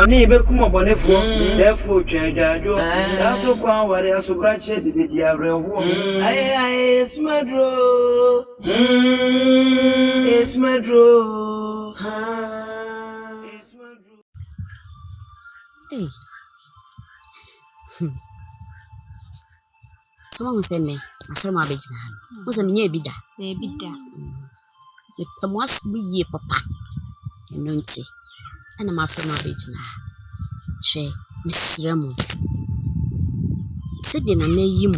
Boni be kuma boni fo. Therefore chejajo. Aso kwa wari aso brache di bedi arewo. Aye smadro. Smadro. Hey. Someone said me, my friend my big man. Was a near bida. They be da. The most be ye papa. And don't say. And my friend my big man. She, Mrs. Ramon. Said in a name you,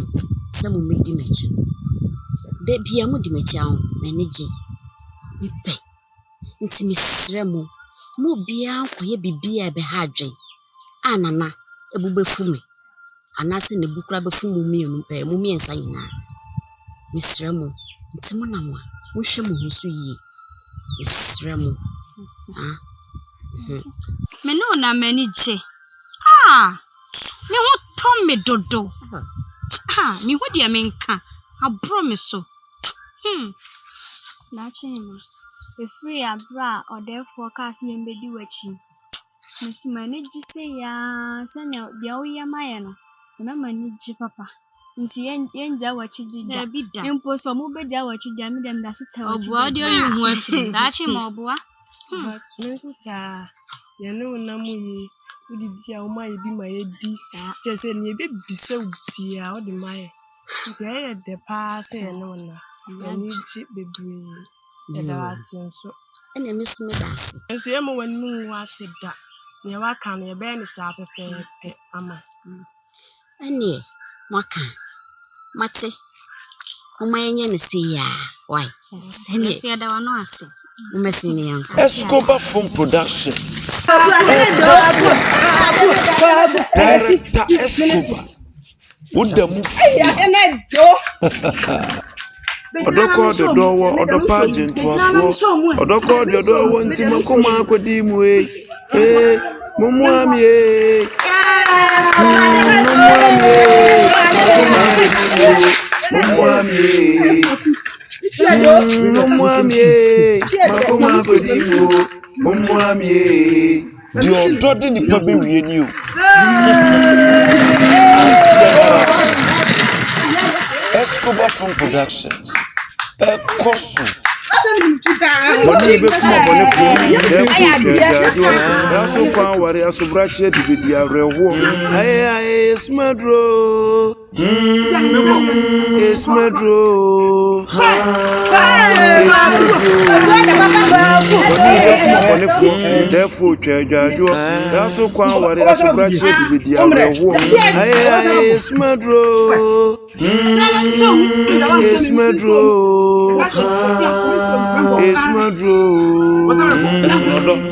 some will make the matching. There be a moody matchown, manage. We pay. It's Mrs. Ramon. No beer, we be beer be hard drink. Anna, a bubble for me. And I send a book rubber for mummy and saying, Miss Ramo, it's Monama, Mushamu, who's ye, Miss Ramo. Menona manage. Ah, me what Tommy Dodo. Ah, me what do you mean? I promise so. That's him. If we are bra or therefore cast me and be watching. Miss Manage say, ya, send out the Oya Mayano. Remember, need papa. Nti yenja wachi dida bida impo so mo beja wachi jami dem da so ta wachi obo ade oyi hu afi da chi mo oboa nso sa ye no na mu yi udidi a o ma ye bi ma ye di je se ni be bisa obi a o de ma ye nti ye de pa se ye no na ni ji bebre e da asenso ene miss me dasi nso ye mo wanu wase da ne wa kan ye be ni sa pepepe ama ene mwaka mate umayenye ni siya why ene siya da wano ase umesini yangu Escobar Film Production Director Escobar Uda mufu Odoko dodowo odopa jentuaso Odoko dodowo ntima koma akwadi mu mumuami di odode nipa be wie ni o Escobar Film Productions Ekosu Boni be kuma boni fo chejajo aso kwa wari aso brache di bedi arewo aye smadro boni fo therefore chejajo aso kwa wari aso brache di bedi arewo aye smadro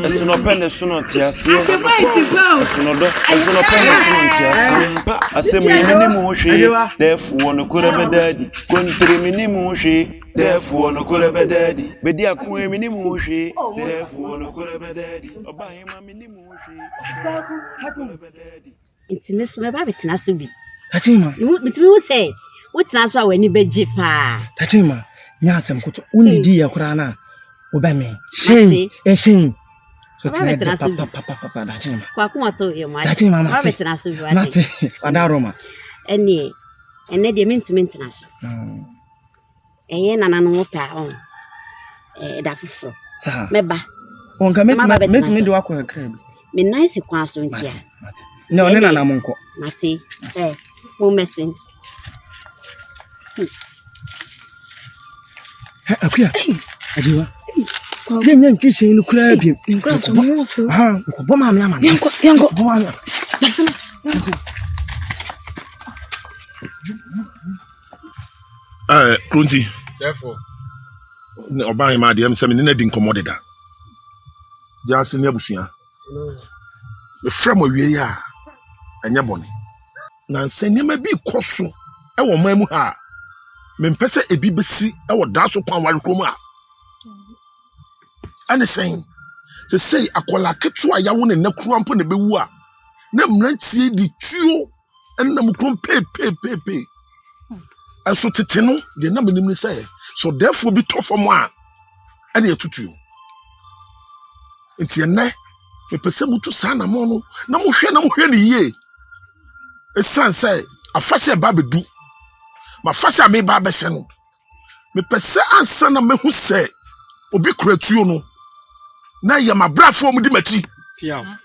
Esino pene suno tiasi. Esino pene suno tiasi. Asemu yeminimu hwe, therefore no kore bedadi. Kontre minimu hwe, therefore no kore bedadi. Bedi akun yeminimu hwe, therefore no kore bedadi. Oba hema minimu hwe, therefore bedadi. Intimacy me ba betina so bi. Tachima. Mitimi wo say, wotina so awani beji pa. Tachima, nya asem koto unidi ya kura na. Obame. Shen. So tena papa tachima. Kwa kuma to ye ma. Tachima ma. Ba betina so bi. Mate. Adaroma. Ene de mentimi ntina so. Eye nana no pa on. Da fufuro. Sa. Meba. Onka metimi de wakọ kra bi. Me nice kwa so ntia. Mate. No, ne nana monko. Mate. Mo mesin. Akuya. Ajiwa. Yenye nkishe ni kura bi. nkura so mo fo nko bo ma me ama. Yanko. Bo ma me. Krunti. Therefore. Oba hima de am se me na di nkomo da. Jase ne abusua. Me frem owie ya. Anya bone. Na nsenema bi koso e wo mamu ha. Me mpese ebi besi e wo da so kwan ware krom a. Ane sen. Se sei akola ketu a yawo ne nakuru ampo ne bewu a. Na mrantie di tuo ena mukrom pe. Aso tete no de na menim ni say. So therefore be tough for moi. Ane etutu. Nti ene Me pese mutu sa na mo no na mo hwe ne yie. Esan say afahye ba bedu. Ma fahye me ba be hye no. Me pese ansa na mehu say obi kuratuo no. Na ye mabrafo mu di machi. Yeah.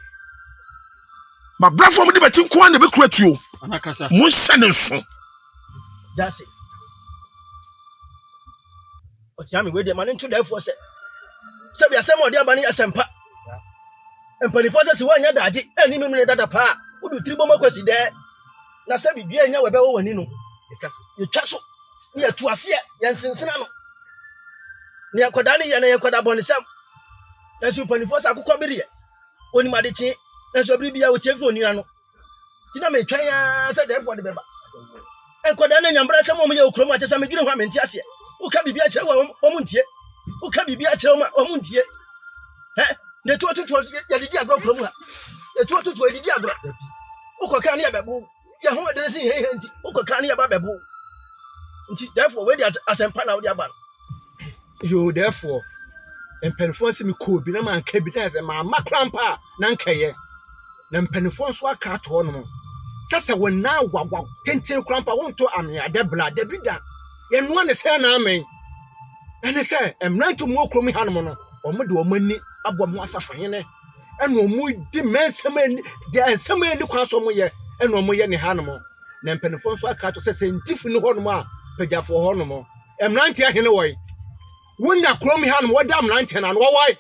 Mabrafo mu di machi nko na be kuratuo. Anakasa. Mo hye ne so. That's it. But yami we dey man into therefore say. Say we asem odi abani asempa. Empanifo say se wanya daje eni memene dada pa. Udu tribo makwasi de. Na say bibia enya we be wo wani no. Ye twa so. Ye tu ase ye nsensena no. Ne yakoda ne ye na yakoda bonisam. Na so empanifo say akukọ bere ye. Oni made chi. Na so biri bia wo tie fi onira no. Ti na me twan ya say therefore de beba. Enkoda na nyambra sem o me ye okrom a chesa me dwine ho amenti ase. Uka bibi a kire wo muntie. Uka bibi a kire wo muntie. Ne to ya didi agro okrom ha. Ne to ya didi agro. Ukoka na ya bebo. Ya ho de sin he nti. Ukoka na ya ba bebo. Nti therefore we dey asempa na we dey aba. Yo therefore empenfo se me ko bi na man ka bi na se ma makrampa na nkaye. Na empenfo so aka to no. Sasa wona wawa tenten krampa wonto ame adebla debida. Ye no ne se na amen. Ene se emranto mu okromi hanom no. Omo de omani abom asafanyene. Ene omu di mensem de ensem ni kwaso mo ye. Ene omo ye ne hanom. Na empenfo so aka to se ntifu ni honom a pejafo honom. Emranto ahene woy. Wonna kromi hanom woda emranto na no woy.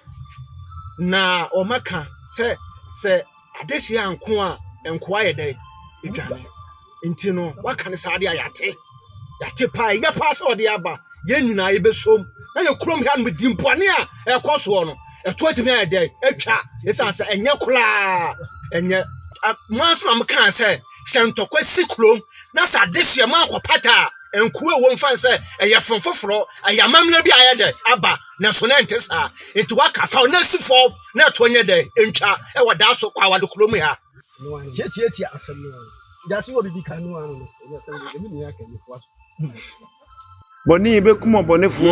Na omaka se adehia anko a enko aye dai. Edwane enti no waka ne saade ayate yate pa ya pa so de aba ye nyina ye besom na ye krom ha no dimpone a ekoso no eto atimi ayede etwa esansa enye kula enye manso am kan se ntokwa si krom na saade hye ma akopata enkuwe wo mfa se eye fonfoforo ayamamle bi ayede aba na so na ntesa enti waka fa na si fo na to nye de entwa e wada so kwa wade krom ha Tie asem no. Jasi wo bibi kanu anu no. Ebi ni aka ni fo. Boni be kuma bonefo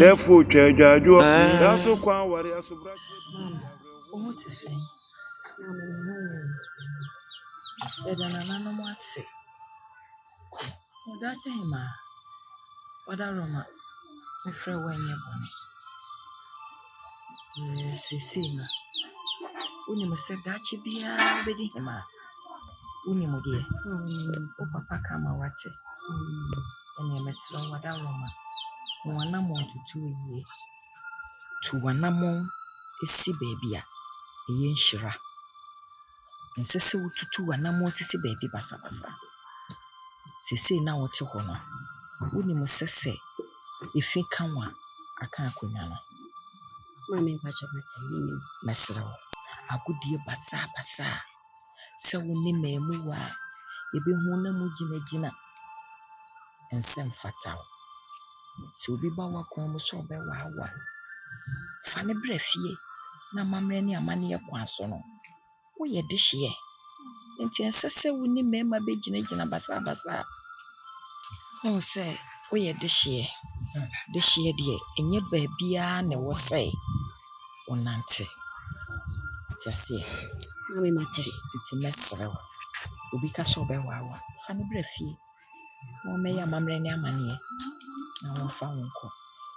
therefore twa adwajo da so kwa ware asobra O ti sen. Edana nanu mo ase. O da che hima. Oda Roma. Me frɛ wanye boni. Sisi na. Uni mo se da che bia bedi hima. Uni mo die. O papa kama wate. Ene mesro wada Roma. Mo wanamo tutu yie. Tu wanamo esi baby a eye nhyira. Nsese wotutu wanamo sisi baby basa basa. Sisi na wote ho no. Uni mo sese efi kanwa aka akonya no. Mami bacha mate ni Mesro. Agudie basa basa. Se woni memu wa ebe hu na mu gina ensem fataw. Se obi ba wa kon mo so be wa fa ne brefie na mamre ni amane ye kwa so no wo ye de hye enti ensese woni mema be gina basa basa o se wo ye de hye de enye ba bia na wo sei onante atiase mami mate enti mesrew obi ka so be wa fa ne brefie wo me ya mamre ni amane na wo fa wonko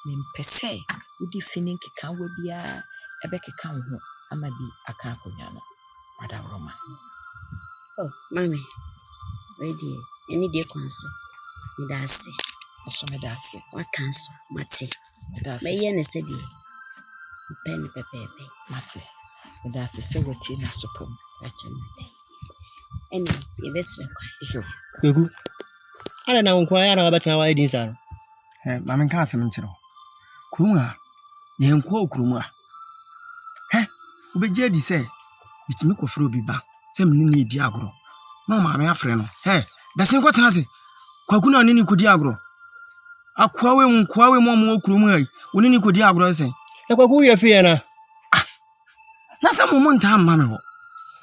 mempese udi finin keka wa bia ebe keka ho amadi aka akonya no wada Roma. Oh mami ready any day kwanso me da ase So me da ase wa kanso mate me da ase me ye ne se bi pen pepepe mate me da ase se wati na sopom bacha mate eni ye besre kwa yo Kwegu. Ana na nkwa ya na wabetena wa edin sa no. Ma men ka asem nkyere ho. Kurum a ye nkwa okurum a. Obeje di se bitimi kofre obi ba. Se menni na edi agro. Na ma me afre no. Da sen kwata ase. Kwaku na ni kodi agro. Akwawe nkwawe mo okurum ai. Oni ni kodi agro se. Na kwaku ye fi na. Na se mo nta amma me ho.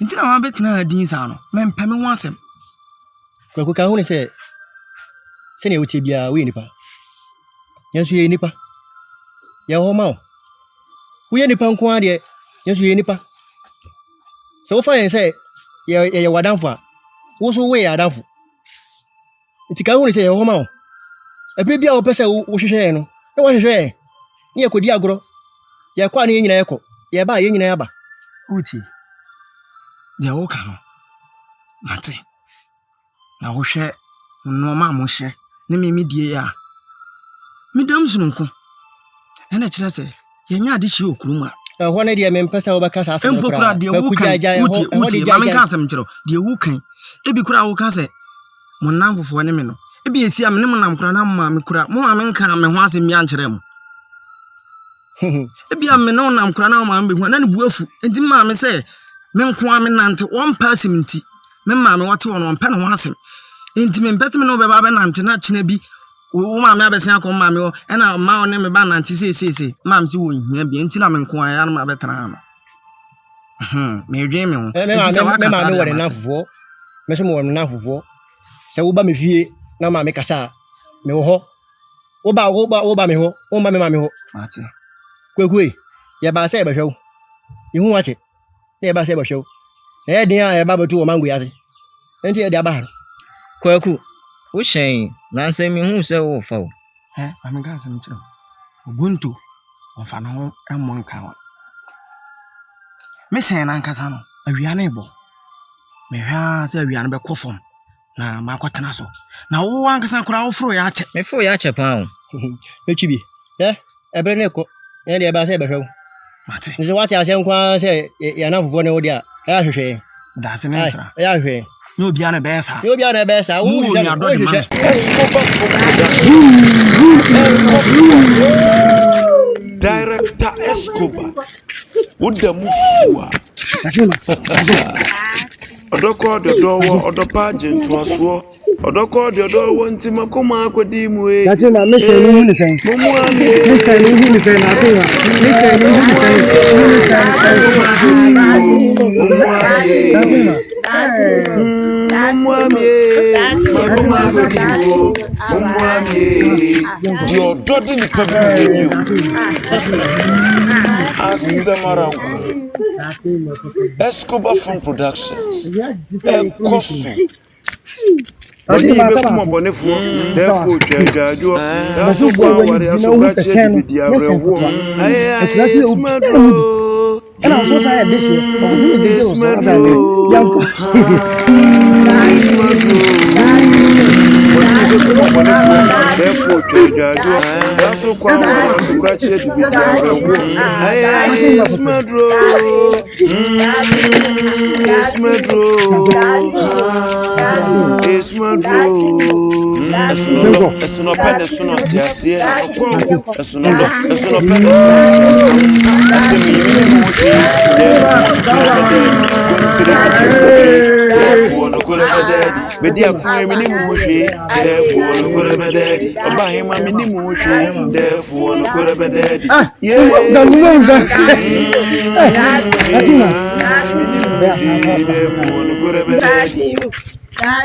Nti na ma betena edin sa no. Men peme ho asem. Kwaku ka hu ne se ne wuti bia we nipa. Yansu ye nipa. Ya ho ma o. Wo ye nipa nko ade. Yansu ye nipa. So far and say, yeah, wadamfa. Also, way adamfu. It's a can say, oh, ma. A baby or person who share no. No one share. Near could diagro. Ya quite in echo. Ya by in aba. Uti. They are all come. Nati. Na wo hwe no ma mo hye ne me die ya medam sununku ena kire se ye nya ade hye okuru ma ho na dia me mpesa wo baka sa asem kura de wo kan uti ma me kan asem kire de wo kan ebi kura wo kan se mo nam fofo ne me no ebi esi am ne mo nam kura na ma me kura mo ma me kan me ho asem ya nkire mo ebi am me no nam kura na ma me hu na ne buafu enti ma me se me nko am nante one person nti me ma me wate won pɛ no ho asem enti me mpɛse me no be ba nante na kyena bi wo ma me abesia ko ma me o ɛna ma o ne me ba nante se ma me se wo hia bi enti na me nko aya na ma betena no me dwe me ho enti sa waka sa me wo na fufuo me so mo wo na fufuo se wo ba me fie na ma me kasa me wo ho wo ba me ho wo ma me ho ate kwekwe ya ba se be hwew ihu wache ya ba se be hwew na dia ya ba batu o mango yase enti ya dia ba Kwaku, wo hyen na nsɛ mi hu sɛ wo fa wo. Ame ka asɛm kyerɛ. Ubuntu ɔfa no ho ɛmmɔ nka wa. Me hyɛn na nkasa no, awia na ɛbɔ. Me hwa sɛ awia no bɛkɔ fam na makɔtena so. Na wo ankasa kora wo foro ya akyɛ. Me foro ya akyɛ pa wo. Metwi bi. Ɛbrɛ ne kɔ. Ɛne de ba sɛ bɛhwɛ wo. Mate. Nse wate asɛm kwa sɛ ya na fofo ne wo dia. Ɛya hwehwɛ. Da se ne nsra. Ɛya hwehwɛ. No bia na besa. No bia na besa. Wo hwehwɛ. Director Escobar. Woda mufua. Odoko dodo odopa jentuaso. Odoko dodo ntima koma akodi mu e. Tatima me se ni hunu sen. Mumu ami. Me se ni hunu sen na tewa. Me se ni hunu sen. Mumu ami. The ododi ni pabi Asamarangu Escobar from Productions Ekosu Oni be kuma bonefo therefore jajajo daso kwa wari asobrache bidi arewo aye smadro And I was also saying this year, I was doing this therefore, jajajo daso kwa wari asobrache bidi arewo aye smadro Esuno pende suno tiasie esuno pende suno tiasie asemi mini mushi therefore no kore bededi bedi akun mini mushi therefore no kore bededi oba hima mini mushi therefore no kore bededi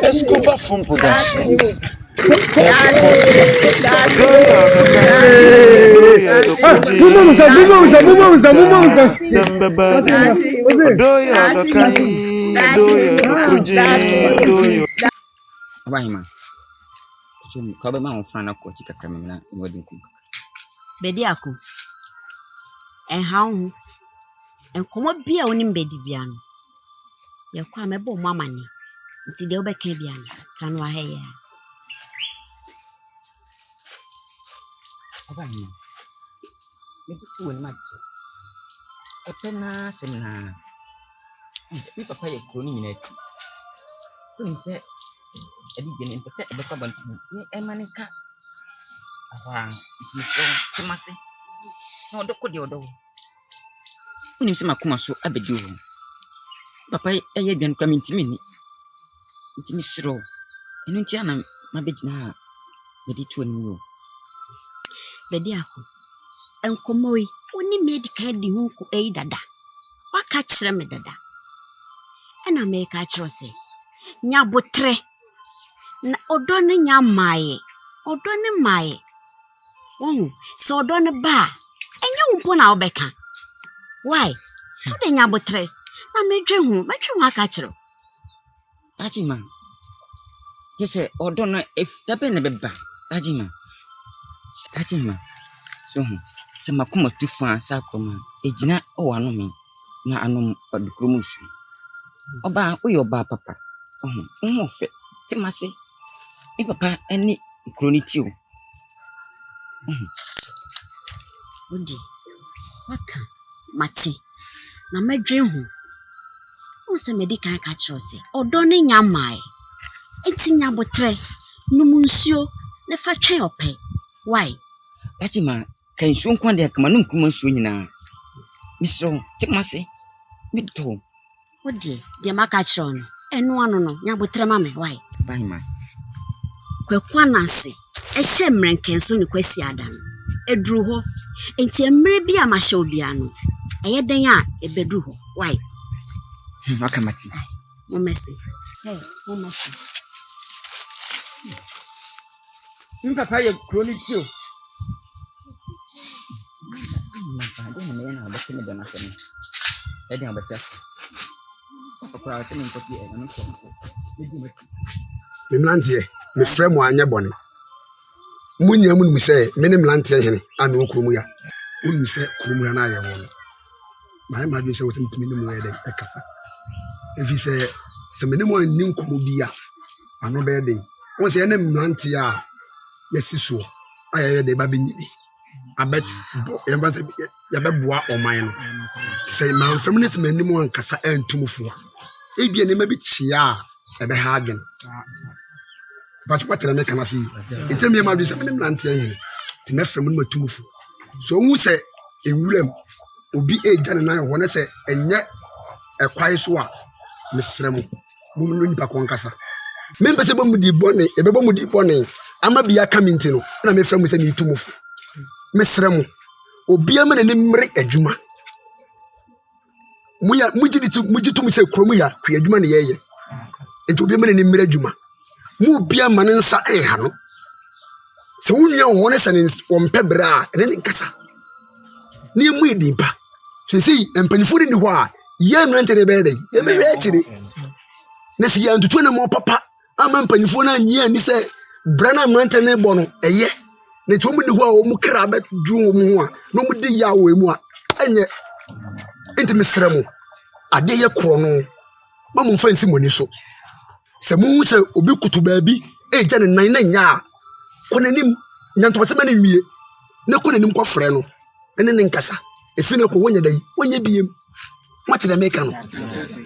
Escobar from Productions. Bediako. And how? And come up be a winning bedi biano. Ya kwa mebo mamani. Nti de obeka biano. Kan wa heya. Abanye. Me tu woni match. Epena semna. Mi papa ye kroni nyinati. Kun se edi jeni mpese ebeka bantin. Ni emanika. Awa, nti so timase. Na odoko de odo. Unim se makuma so abedi wo. Papa eye bian kwa mintimi ni. Ntimi siro. Enu ntia na mabegina bedi tu ani wo. Bedi ako. Enkomoyi, oni medical di hu ko dada. Waka kire me dada. Ena me ka kire se. Nya botre. Na odo ne nya maaye. Odo ne maaye. So odo ne ba. Enya umpo na obeka. Why? So de nya botre. medwe ho aka kyerɛ. Ajima. Jese odono if dabe ne beba. Ajima. So se makoma tufa sa koma. Ejina o ano me na anom odukromusu. Oba uyo ba papa. Fe. Timase. E papa eni kroniti o. Odi. Waka mati. Na medwe ho. O se medical ka kyerɛ se odo ne nyamae. Enti nyabotre numunsuo ne fa twen opɛ. Why? Ajima kan nsuo nkwa de akama no nkruma nsuo nyina. Misro timase. Mito. Odi, de maka kyerɛ no. Eno ano no nyabotre ma me. Why? Bye ma. Kwakwa nase. Ehye mrenkenso ne kwasi adan. Eduru ho. Enti emre bi a mahye obia no. Eye den a ebedu ho. Why? Akamati. Mo mercy. Hey, mo mercy. Papa ye kroniti o. Mimlantie, me frɛ mo anya bɔne. Munya mu nim sɛ me ne mlantie hene a me okromu ya. Unim sɛ kromu ya na ayɛ wɔ no. Ma bi sɛ wotimi ne mu yɛ dɛ ɛkasa. Efi sɛ me ne mu anni nkomo bi a ano bɛyɛ den. Won sɛ ne mlantie a yɛsi so a yɛ de ba benyini. Abet yɛbɛboa ɔman no. Sɛ manfam ne sɛ m'anim ankasa antumfo a. Ebia ne ma bi kyia a ɛbɛha adwen. But what I make can see? It tell me my business in Lantian. To make from Matumfu. So who say in William will be a Jan and I want to say, and yet a quiet swap, Miss Remo, woman Paconcasa. Members of Mudi Bonnet, a Babamudi Bonnet, I'm a be a coming to, and I'm a friend with me to move. Miss Remo, or be a man and a Juma. Mujitum say Cromia, create money, and to be a man in Juma. Mu bia manensa ha no se wunya wona sense wompebra ene nkasa ne mu edimpa se si empanifo ni ho a ye mrantere be dey ye be hwechiri ne se ya ntutu na mo papa ama empanifo na anyi ani se brana mrantere ne bo no eye ne to mu ni ho a wo mu kra be dwu wo mu a no mu di ya wo mu a enye enti mesrɛ mu ade ye kro no ma mu fansi moni so. Se mu se obi kutu baabi eja ne nan na nya konanim nyanto se mane wie ne konanim kwa frɛ no ne nkasa efi ne ko wonya dai wonya biem mate da meka no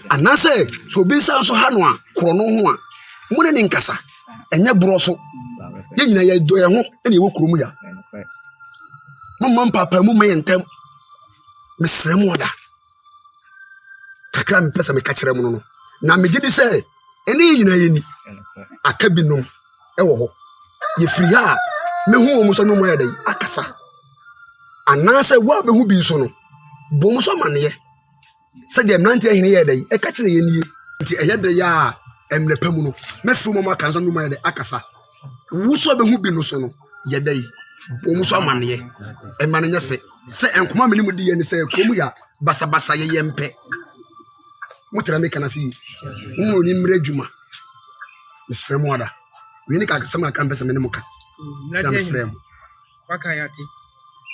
anase so obi nsa so ha no a kro no ho a mu ne nkasa enya bro so ye nyina ye do ye ho ene ye wokuru mu ya mumma papa mu mayentem mesrɛ mu oda kakra me pesa me ka kyerɛ mu no na me gidi sɛ eni nyina yeni akabinom ewo ho ye free ha me hu omo so no mo yedai akasa anase wa be hu bi so no bom so mane ye se de mnante hene yedai e ka kire ye nie nti eyede ya emlepa mu no me fru mo maka so no mo yedai akasa wu so be hu bi no so no yedai bom so mane ye e mane nya fe se enkoma me ni mu di ye ni se kromu ya basa basa ye yempe mutra me kana si umu ni mre juma mesremo ada we ni ka sama kan pesa me ne muka tam frem waka yati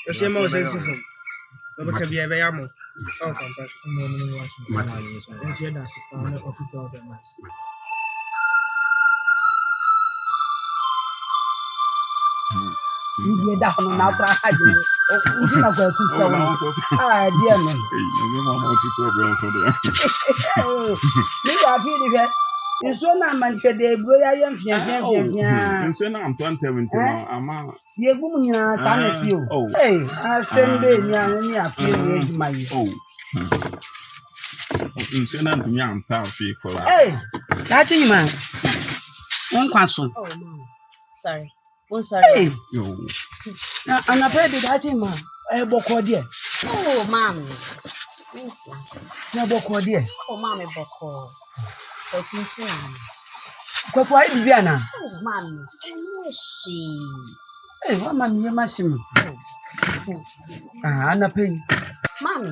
o se ma o se se fom do ka bia be ya mo o kan pa no no was mati o se da se pa na office of the match Ni da hono na pra ha je o ndi na kwa ku se wo ah dia no no mama ti problem for there ni da fi di fe nso na man ke de bro ya ye mfia nso na am 2017 ama ye gu mu nyina sa na ti o asende nya ni afi ye di mai nso na ntumi am ta fi kola da chi ma on kwaso sorry. Oh, sorry. Yo. Na anape de dachi ma boko die. Oh, mom. Na boko die. Oh, mom boko. O tinti na. Kwa kwa bibi ana. Oh, mom. Enyeshi. Wa mami ye mashimi. Ah, anape. Mami.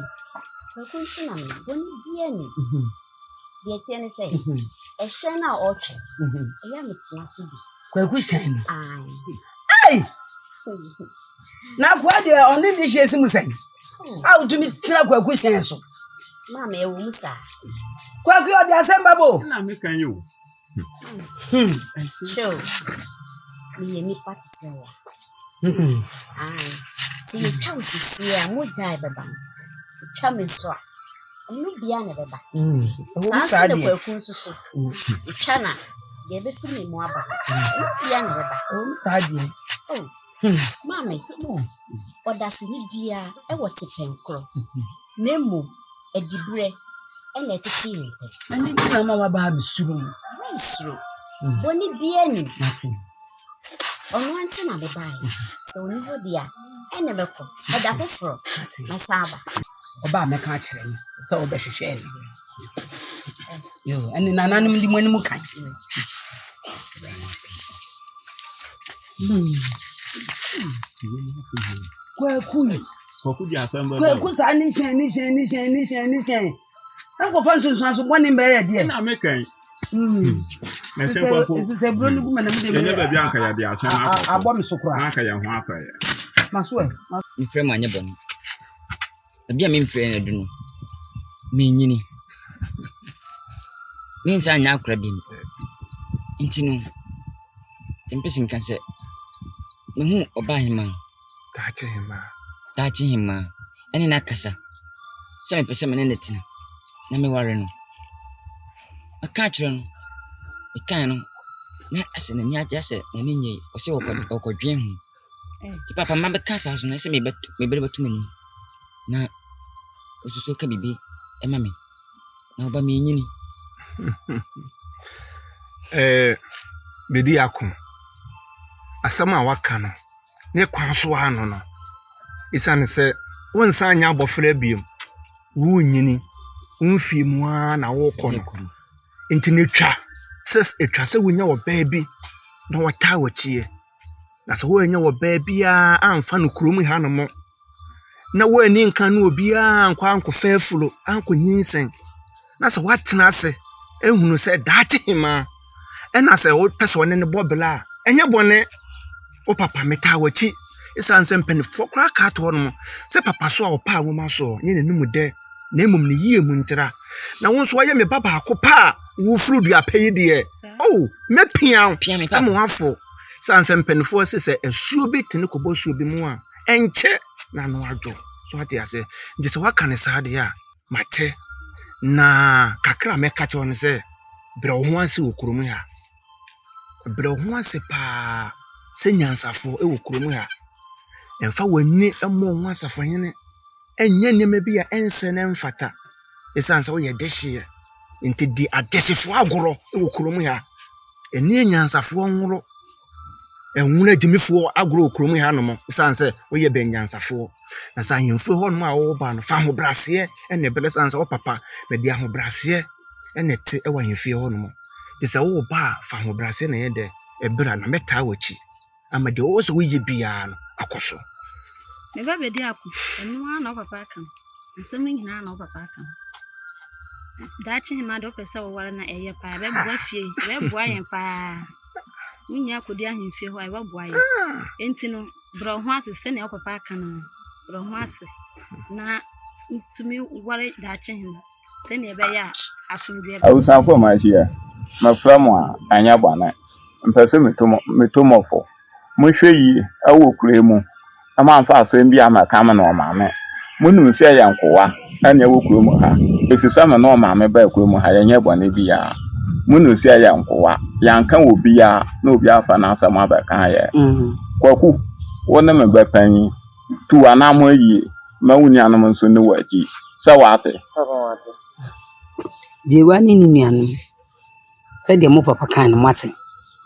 Kwakunti na me boni bia ni. Deɛ tie ne sɛ ɛhyɛn na ɔtwe. Ɛyɛ metena so bi. Kwaku hyɛn no. Ai. Na kwa de ɔne de hyɛ simu sɛn. A utumi tena kwaku hyɛn so. Mama ɛwɔ mu sa. Kwaku ɔde asɛm babo. Na me kan yo. Show. Me ni party sɛ wa. Si you twa osisi a moja beba. Twa me so a. Ɔno bia na beba. Saa de kwaku nso so. Twa na ye be fi me mu aba. Bia na beba. Saa de. Oh. Mama ɔdase ni bia ɛwɔ tepenkro. Nemu edibre ɛna tete yente. Ani ti na mama ba misuro. Misuro. Boni bia ni. Ɔno ante na beba yi. So oni ho dia ɛna mekɔ. Ɔda foforo. Na saba. Oba meka akyerɛ ni. Sɛ obɛhwehwɛ ni. Yo, ɛne nananom di mu anim kan. Kwaku di asamba. Kwaku sa ni hyɛn. Anko fa nsunsun so bɔne mbɛ yɛ deɛ. Na me kan. Na sɛ kwaku. Sɛ bro ni guma na me de. Yɛnyɛ baabi anka yɛ de ahyɛn akɔ. Abɔ me so kora. Anka yɛ ho akɔyɛ. Maso ɛ. Me frɛ ma nyɛ bɔne. Ebi a me mfrɛ na du no. Me nyini. Me nsa nya akora bi. Nti no. Tempesi nka sɛ me hu oba hima. Dachi hima. Ɛne na kasa. Sɛ me pɛsɛ me ne netina. Na me ware no. Aka kyerɛ no. Me kan no. Na asɛ na ni agya sɛ na ne nyɛ ɔsɛ ɔkɔdwen ho. Ti papa ma be kasa so na sɛ me bɛtu m'anim. Na osusu ka bibi ɛma me. Na oba me nyini. Bedi akom. Asɛm a waka no. Ne kwan so ha no. Isane sɛ wonsa anya abɔfra biem. Wo nyini. Wonfi mu a na wo kɔ no. Nti ne twa. Etwa sɛ wonya wɔ baabi na wɔtaa wɔkyie. Na sɛ wonya wɔ baabi a amfa no kurom ha no mo. Na wo ani nka no obi a ankɔ ankɔfa afulo ankɔ nyinsen. Na sɛ watena ase ehunu sɛ daakye ma. Ɛna sɛ wo pɛ sɛ ɔne ne bɔbela a ɛnyɛ bɔne. O papa meta wachi isan sɛ mpanifo kora ka to no sɛ papa so a opa nwoma so nye ne mu de na emum ne yie mu ntira na won so ayɛ me baba akopa wo furu du apayi de oh mepia am wafo san sɛ mpanifo sɛ asuo bi tene kɔbɔ suo bi mu a enche na no adwo so ate ase nje sɛ waka ne saa de a mate na kakra meka che won sɛ brɛ ho ase wo kurom ha brɛ ho ase pa sɛ nyansafo ɛwɔ kurom ha ɛmfa wani ɛmɔ ho asafo hene ɛnyɛ nneɛma bi a ɛnsɛ ne mfata ɛsan sɛ woyɛ dehye nti di adehefo agoro ɛwɔ kurom ha ɛne nyansafo nworo ɛnwura dimifo agoro kurom ha no mo ɛsan sɛ woyɛ bɛn nyansafo na san yɛmfo hɔ no a wo ba no fa ho brase ɛne bɛlɛ san sɛ wo papa bɛdi ho brase ɛne te ɛwɔ yɛmfie hɔ no mo de sɛ wo ba fa ho brase na yɛ de ɛbra na mɛtaa wachi ama de wo so woyɛ bia no akoso me ba be di aku enu na papa aka nsem nyina na papa aka dachi ma do pese wo ware na eye pa be bua fie be bua yen pa munya akodi ahemfie ho ai ba bua yen enti no bro ho ase se na papa aka na bro ho ase na ntumi ware dachi him se na ebe ya asomdwe I was for my here my friend anya bana mpese metomofo mohwe yi awo kure mu ama amfa asem bi amaka ma na o maame munum se ya nkowa anya wo kure mu ha efisa ma na o maame ba kure mu ha yenye bone bi ya munum se ya nkowa yanka obi ya na obi afa na asem abaka ya kwaku wona me ba panyi tu anamo yi mawuni anam nso ne waji se wate je wani ni nuanum se de mo papa kan no mate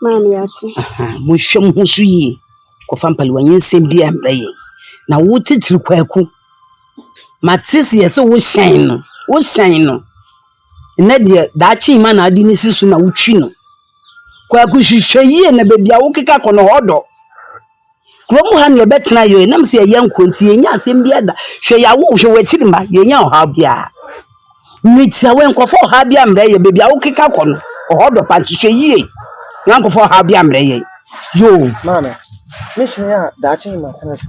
Mami ati. Mo hwem ho so yi. Ko fa mpale wanyensem bi amra ye. Na wo titiri kwaku. Matisi ye se wo hyɛn no. Wo hyɛn no. Na de daachi ma na adi ni sisu na wo twi no. Kwaku hwehwɛ yi na bebia wo keka kɔ no hodo. Kurom ha ne betena yo nam se ye nkonti enya asem bia da hwe ya wo hwe wachiri ma ye nya oha bia mitia we nkofo oha bia mre ye bebia wo keka kono ohodo pa hwe yie na nkofo oha bia mre ye yo Mama, mission ya dachi ma tenese.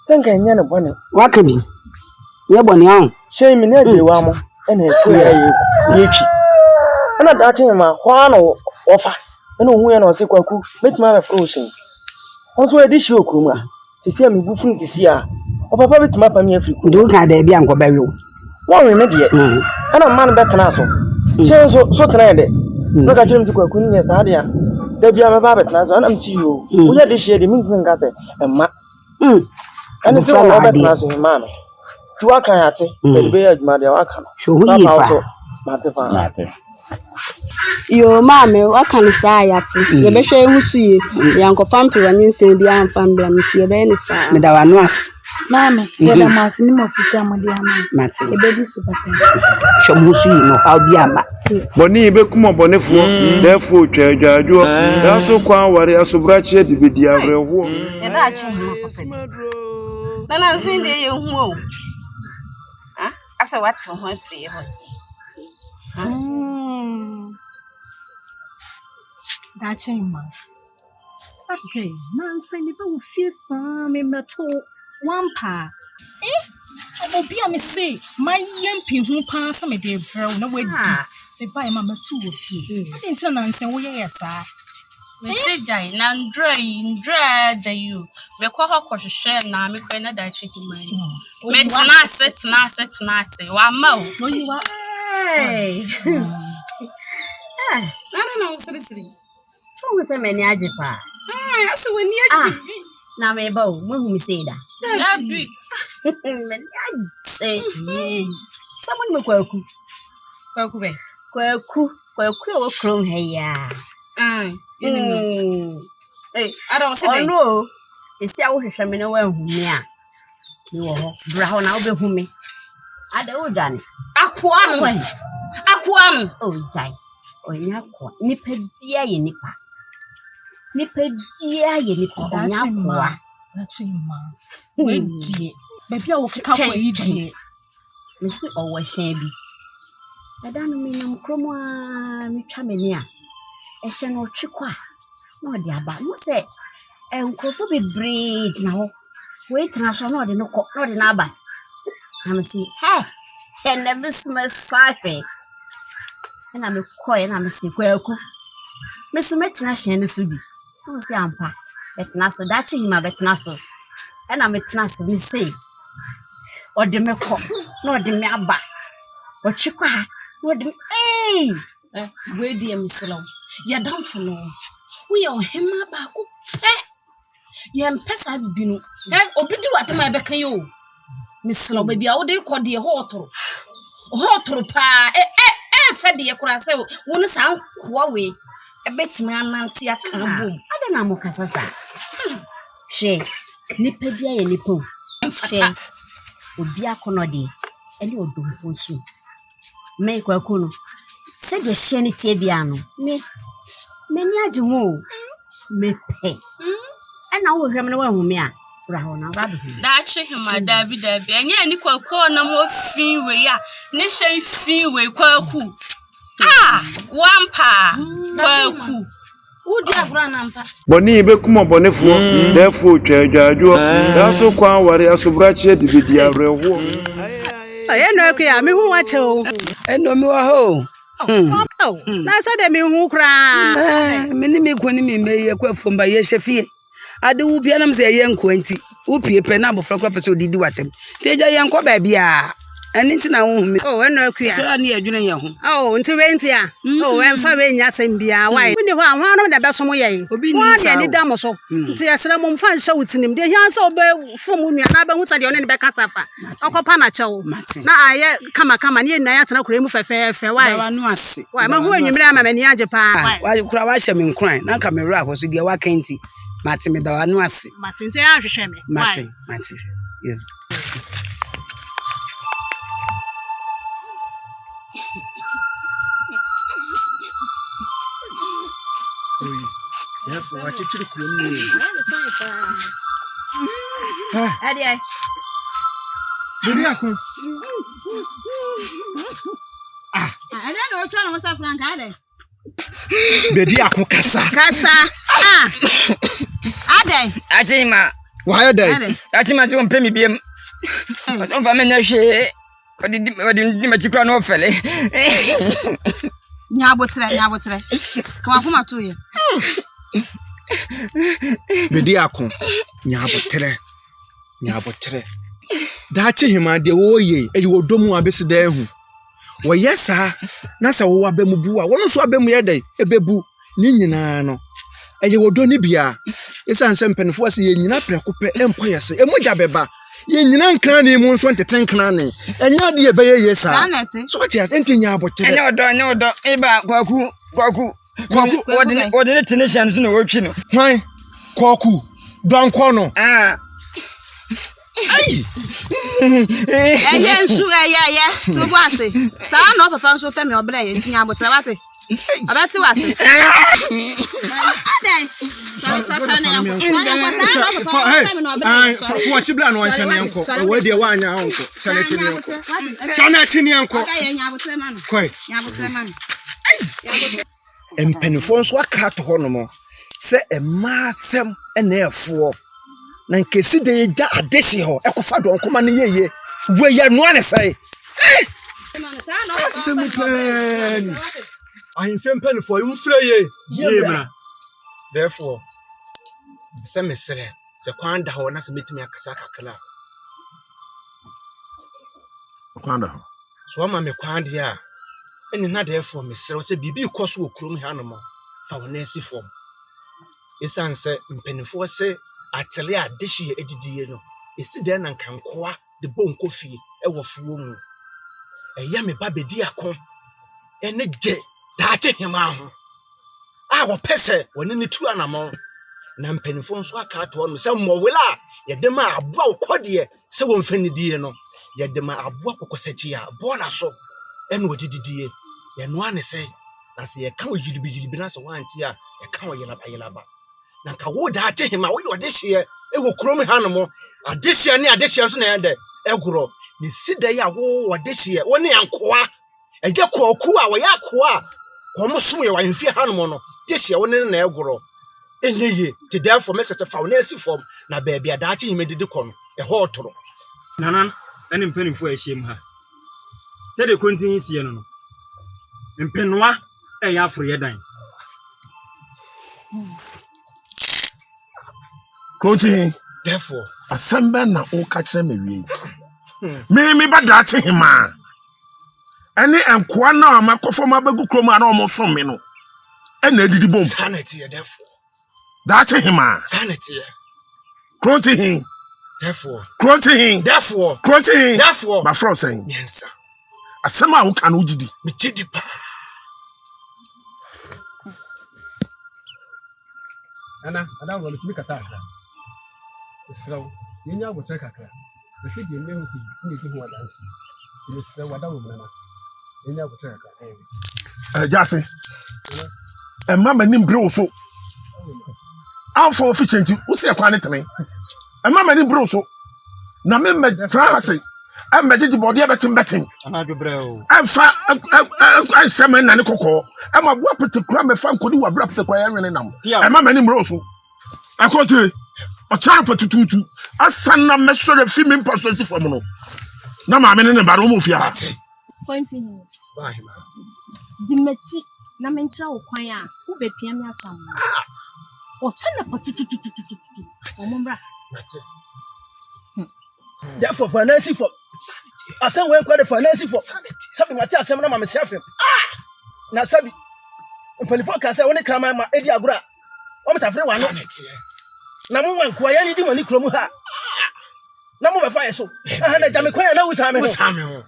Senga nya ne bone. Wakabi. Ye bone an. Shey mi na de wa mo. Ena ko ya ye twi. Ana dachi ma hwa na ofa. Ena hu ya na ose kwaku. Metima ba frozen. Onso edi shi okuru a. Sisi a mi bu fun sisi a. O papa betima pa mi afriku. Do ka da bia nko ba wi o. Won we me de. Ana man be tena so. Shey so tena de. No ka chiri mi kwaku ni sa de a. Da bia me ba betena so ana mti yo. Wo ya de shi de mi nka se emma. Ani se wo betena so ma me. Tuwa kan ate. De be ya adwuma de wa kan. So hu yi pa. Mate fa. Yo mame waka saa yate ye be hwe ehusu ye yankofa mpewani nsem bia amfa mbla mti ye be ne saa Me da wa no as. mame ye da mas ni mafucha amode ama Mate. ye be di su papa Shomusu yi no ha bia ma. Boni be kuma bonefo therefore twa adwajo da so kwa ware asobrache de bedi awerho ye da achi ma papa na na nsin de ye hu o ah asa wat ho afri ye hosi Dachi ma. Okay, nansen ni be wo fie san me meto wampa. Obia me say my yempi hu pa sa me de bro na wadi. Me buy ma meto wo fie. Adi nti nansen wo ye yesa. Me say jai na ndra da you. Me kwa ho hwehwe na me kwa na da chiki man. Me tena ase wa ma o. No you are. hey na usiri so we say many ajipa ase we ni ajibi na me ba o mo hu mi say da bi many aje someone me kwaku be kwaku o krom heya eh ada o se dey no se a wo hwehwe me na wa hu mi a ni wo ho bra ho na wo be hu mi ada wo dwane akuan o jai onya kwa nipa bia ye nipa Dachi ma we die baby a wo keka kwa yi die me si owo hyen bi ada no me nam kromo a me twa me ni a ehye no twekwa na odi aba mo se enkrofo be bridge na ho we transfer na odi no ko na odi na aba na me si ene me sma sakre na me koye na me si kwaku me so metina hyen no so bi no se ampa betna so dachi hima betna so na me tena so me say odi me ko na odi me aba o twekwa ha na odi we die me selo ya damfo no we ye ohema ba ko ye mpesa binu obidi watema be kan yo me selo ba bia wo de ko de hotoro pa fe de kura se wo no san koa we ebetimi ananti aka bo ada na mo kasasa she nipa bia ye nipa o she obi akono de ele odompo su me kwaku no se de hye ne tie bia no me ni age ho me pe ana wo hwem na wa hu me a ra ho na ba be dachi hima dabi anya ni kwaku na mo fin we ya ni hye fin we kwaku wampa kwaku udi agura na mpa boni be kuma bonefo therefore twa adwajo da so kwa ware asobrache de bedi awerho aye no akua me hu wache o Eno mi wa ho. Na sa de me hu kra Me ni me ko ni me ye kwa fomba ye shefie. Ade wu bia nam se ye nko anti. Wo pie pe na abofra kwa pese odidi watem. Teja ye nko ba bia. Ani nti na wo hu me. Eno akua. So ani adwene ye ho. Nti we nti a. Emfa we nya sem bia why. Ni ho anwa no de beso mo ye. Wa de ni dam so. Nti yesere mo mfa nhyɛ wutinim. De hia se obe fom nua na ba hu sa de one ne be kasa fa. Okopa na chew. Na aye kama ni na ya tena kura mu fefe why. Wa no ase. Why ma hu enwimire ama mani age pa. Wa kura wa hye me nkran na ka me wura akoso de wa kanti. Mate me da wa no ase. Mate nti ya hwehwe me. Mate. Yes. Yes, watch it to the Ade. Bidi akun. Ade no twa no Musa Frank ade. Bidi akun kasa. Ade. Achima. Why ade? Achima so mpemi biem. O fa menya hwe. Odi machikra no ofele. Nyabotre. Kwa kuma toye. Bidi akun. Nyabotre. Dachi hima de woye eyi wodomu abesi da ehu. Wo yesa na se wo abemu bu a wono so abemu ye dai ebebu ni nyina no. Eyi wodo ni bia. Esa nsem penfo ase ye nyina prekope empo yese. Emogya beba. Ye nyina nkran ni mu nso nteten nkran ni. Enya de ye beye yesa. So what ya enti nyabotre. Enya odo iba kwaku wode tension so no wotwi no. Hwan? Kwaku. Donko no. Eye nsu eye to bo ase sa no papa nso temi obra ye ntinya abotra wate abati wase adai for chibla no anshane enko we de wa anya onko sanetini enko sanetini enko koi empenifo nso aka to ho no mo se emasem ena efo na nkesi de ya adehye ho ekofa do nkoma ne yeye we ya no ane sai asempen I fempen for you free ye bra therefore se mesere se kwanda ho na se metimi akasa kakala kwanda ho so ma me kwanda ya eni na therefore mesere se bibi ikoso okrom ha no mo fa wona esi fom esan se mpenifo se atele adehye edidie no esi de na nkankoa de bonko fie ewo fuo mu eya me ba bedi akon ene de daate hema ho a wo pese woni ne tu anamo na mpenifo nso aka to no se mmowela ye de ma aboa okode se wo mfanidie no ye de ma aboa kokosati a bona so ene odididie ye no ane se na se ye kan yiribi na se wanti a ye kan yelaba na ka wo daate hema wo yode hye ewo krom hanom adehye ne adehye so na ye de egoro ni sida ya wo wode hye woni yankoa eje koku a wo yakoa komo som ye wan fie hanom no dehye woni na egoro enye te therefore message fa wona esi form na ba bia daate hema didi kono e ho toro nanan ene mpanimfo ehiem ha se de kontin sie no mpenwa e ya afro ye dan Konti therefore asembe na o ka kire me wie me ba daate hema ene enkoa na makofo mabagu krom ana omo som me no ena edidi bom sanity therefore daate hema sanity Konti hin therefore my friend saying yes sir asema wo kan ugidi me gidi pa ana wo tumi kata akra israw yenya go check akra the fee dey name ki ni ki ho adansi ni se wada wo mena yenya go check akra jase mama nim bro so amfo officienti wo se kwa ne tene mama nim bro so na me trahase ambeji body betim anadwo breo amfa ansema na ne kokko ama bo petekura me fa nkodi wa bra petekura ya nwene nam mama nim bro so akotre o try patututu asana mesore fi mi mpaso si fom no na ma me ne ba ro mo fia continue bye ma dimechi na mentra wo kwan a wo be pia me afam o tana patututu omombra therefore finance for asem we kwade finance for sabi mati asem na ma me sefem na sabi mpanifo ka say woni krama ma edi agura o metafre wa no na mo wan kwa ya ni di mani krom ha na mo be fa yeso na jame kwa na usame ho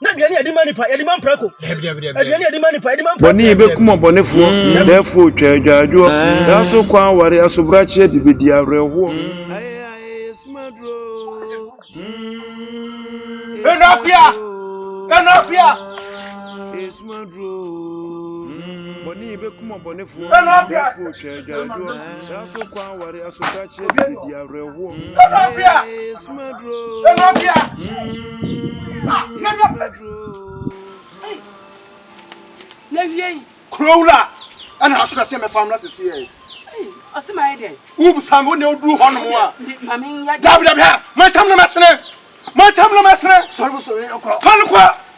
na duani adi mani pa edi man prako duani adi mani pa edi man boni ebe kuma bonefo therefore twaadwaadwo daso kwa ware asobrache de bedi awreho aye smadro Enofia smadro boni Boni be kuma boni fu. Therefore chejaju. Daso kwa wari asubrache di arewo. Smedro. Crowla and I should have seen my family to see it. Ɔse ma yɛ dɛ. Who sang on your blue horn? Mami ya My time no mesne. My time no mesne. Sorry,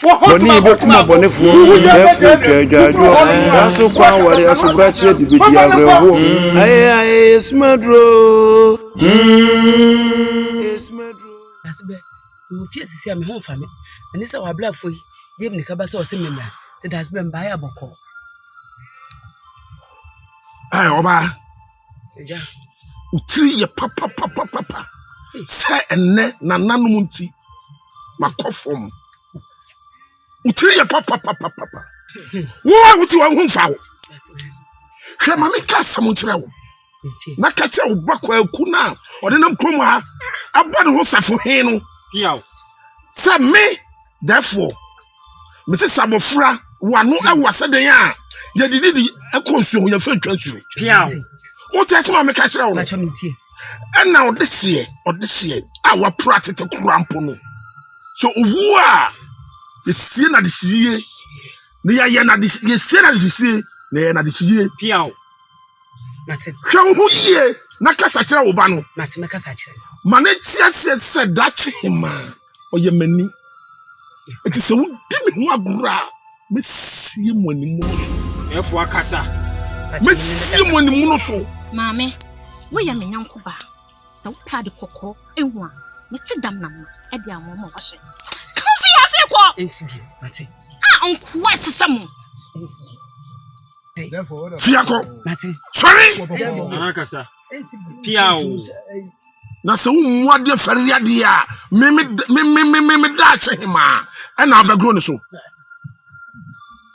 Boni be kuma boni fu. Therefore chejaju. Daso kwa wari asubrache di arewo. Smedro. Asbe, wo fie sisi a me ho fa me. Ani sɛ wabla fo yi, yem ne ka ba sɛ ɔse memra. Te das be mba ya bɔkɔ. Ai oba. Eja. Utiri ye papa. Say enne na nanum nti. Makofom. Utiri ye papa. Wo wuti wo ho fa wo. Hwe ma me ka sam ntire wo. Na ka kire wo bakwa aku na ode nam krom ha abɔ ne ho safo he no. Piaw. Say me therefore me se sabofra wano awase den a ye didi ekonsu ye fa twansu. Piaw. What else ma me ka kire wo? Na cho me tie. And now this year our practice kurampo no. So owu a ye sie na de sie ne ya na de ye sie na de sie ne ya na de sie. Piaw. Mate. Hwe ho ye na kasa kire wo ba no. Mate me kasa kire. Mane tia se dache hima oye mani. Eti se wo di me ho agura me sie mo ani mo so. Efo akasa. Me sie mo ani mo so. Mame, wo ya me nyanko ba. Sa wo pa de kokko ehu a, me ti dam na ma, e de amom mo hye. Kan fi ase ko. Ensibi, mate. Ah, onko wa ti samo. Ensibi. Therefore, Fiako. Mate. Sorry. Anakasa. Piaw. Na se wo ade feria de a me dache hima e na abagro ne so.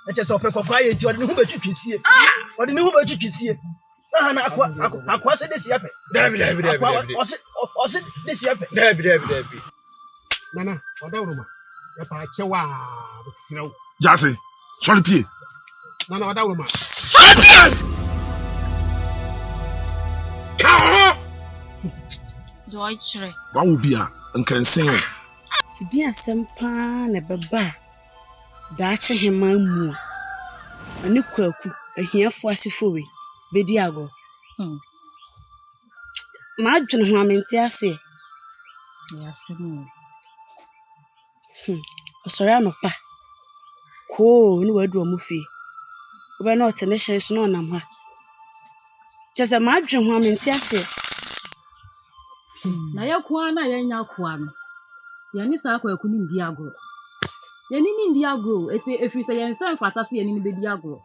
Eche so pe kokwa ye ti ode ne hu betwitwisie. Ode ne hu betwitwisie. Na na akwa se desi ape. David. Ose desi ape. David. Nana, wada uruma. Ya pa chewa befrew. Jase. Sorry pie. Nana wada uruma. Sorry pie. Ka. Deutsche. Wa wo bia nkansen o. Ti di asɛm paa na bɛba. Daakye hema mu. Ani kwaku ahiafo asefo we bedi ago. Ma adwene ho amenti ase. Yasemu. Osori anopa. Ko ni wadu omu fie. Oba na otene hye so na onam ha. Chese ma adwene ho amenti ase. Na yakwa na yenya kwa no. Yani sa akwa yakuni ndi agro. Yani ni ndi agro ese efiri yensa mfata se yani ni bedi agro.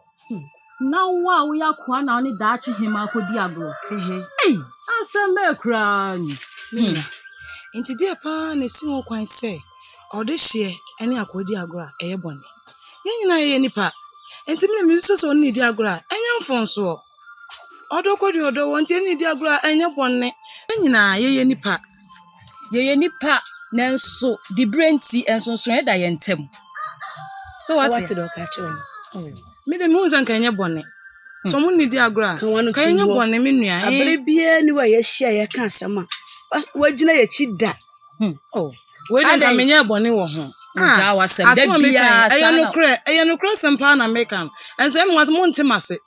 Na wa yakwa na oni daachi hema akodi agro. Hey, aseme kra ni. Nti de pa na si wo kwan se ode hye ene akodi agro a eye bone. Yenyina ye nipa. Nti me mi so so ni di agro a enya mfonso. Odo kodi odo wonti ni di agro a enya bone. Yenyina ye nipa. Ye nipa nanso di brenti enso so eda ye ntem. So what do ka che won? Me de mu nsan kan enya bone. So mu ni di agro a kan enya bone me nua. Abere bia ni wa ye hia ye ka asema. Wagina ye chi da. Oh, we dey ka menya bone wo ho. Ja wasem de bia aya no kre sempa na mekan. Enso em was mo ntemase.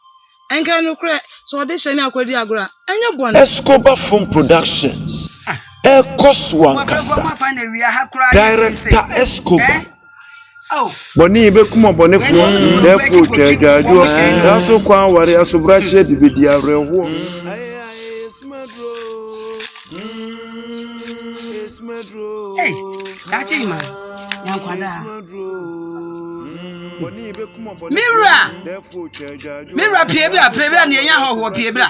Enka no kre so de hye ni akwadi agro a enya bone. Escobar Film Productions. Ekoswankasa. Director Escobar. Boni be kuma boni fu therefore chejaju. Daso kwa wari asubrache di bedi arewo. Hey, that's it, man. Mira, piebra, niya ho piebra.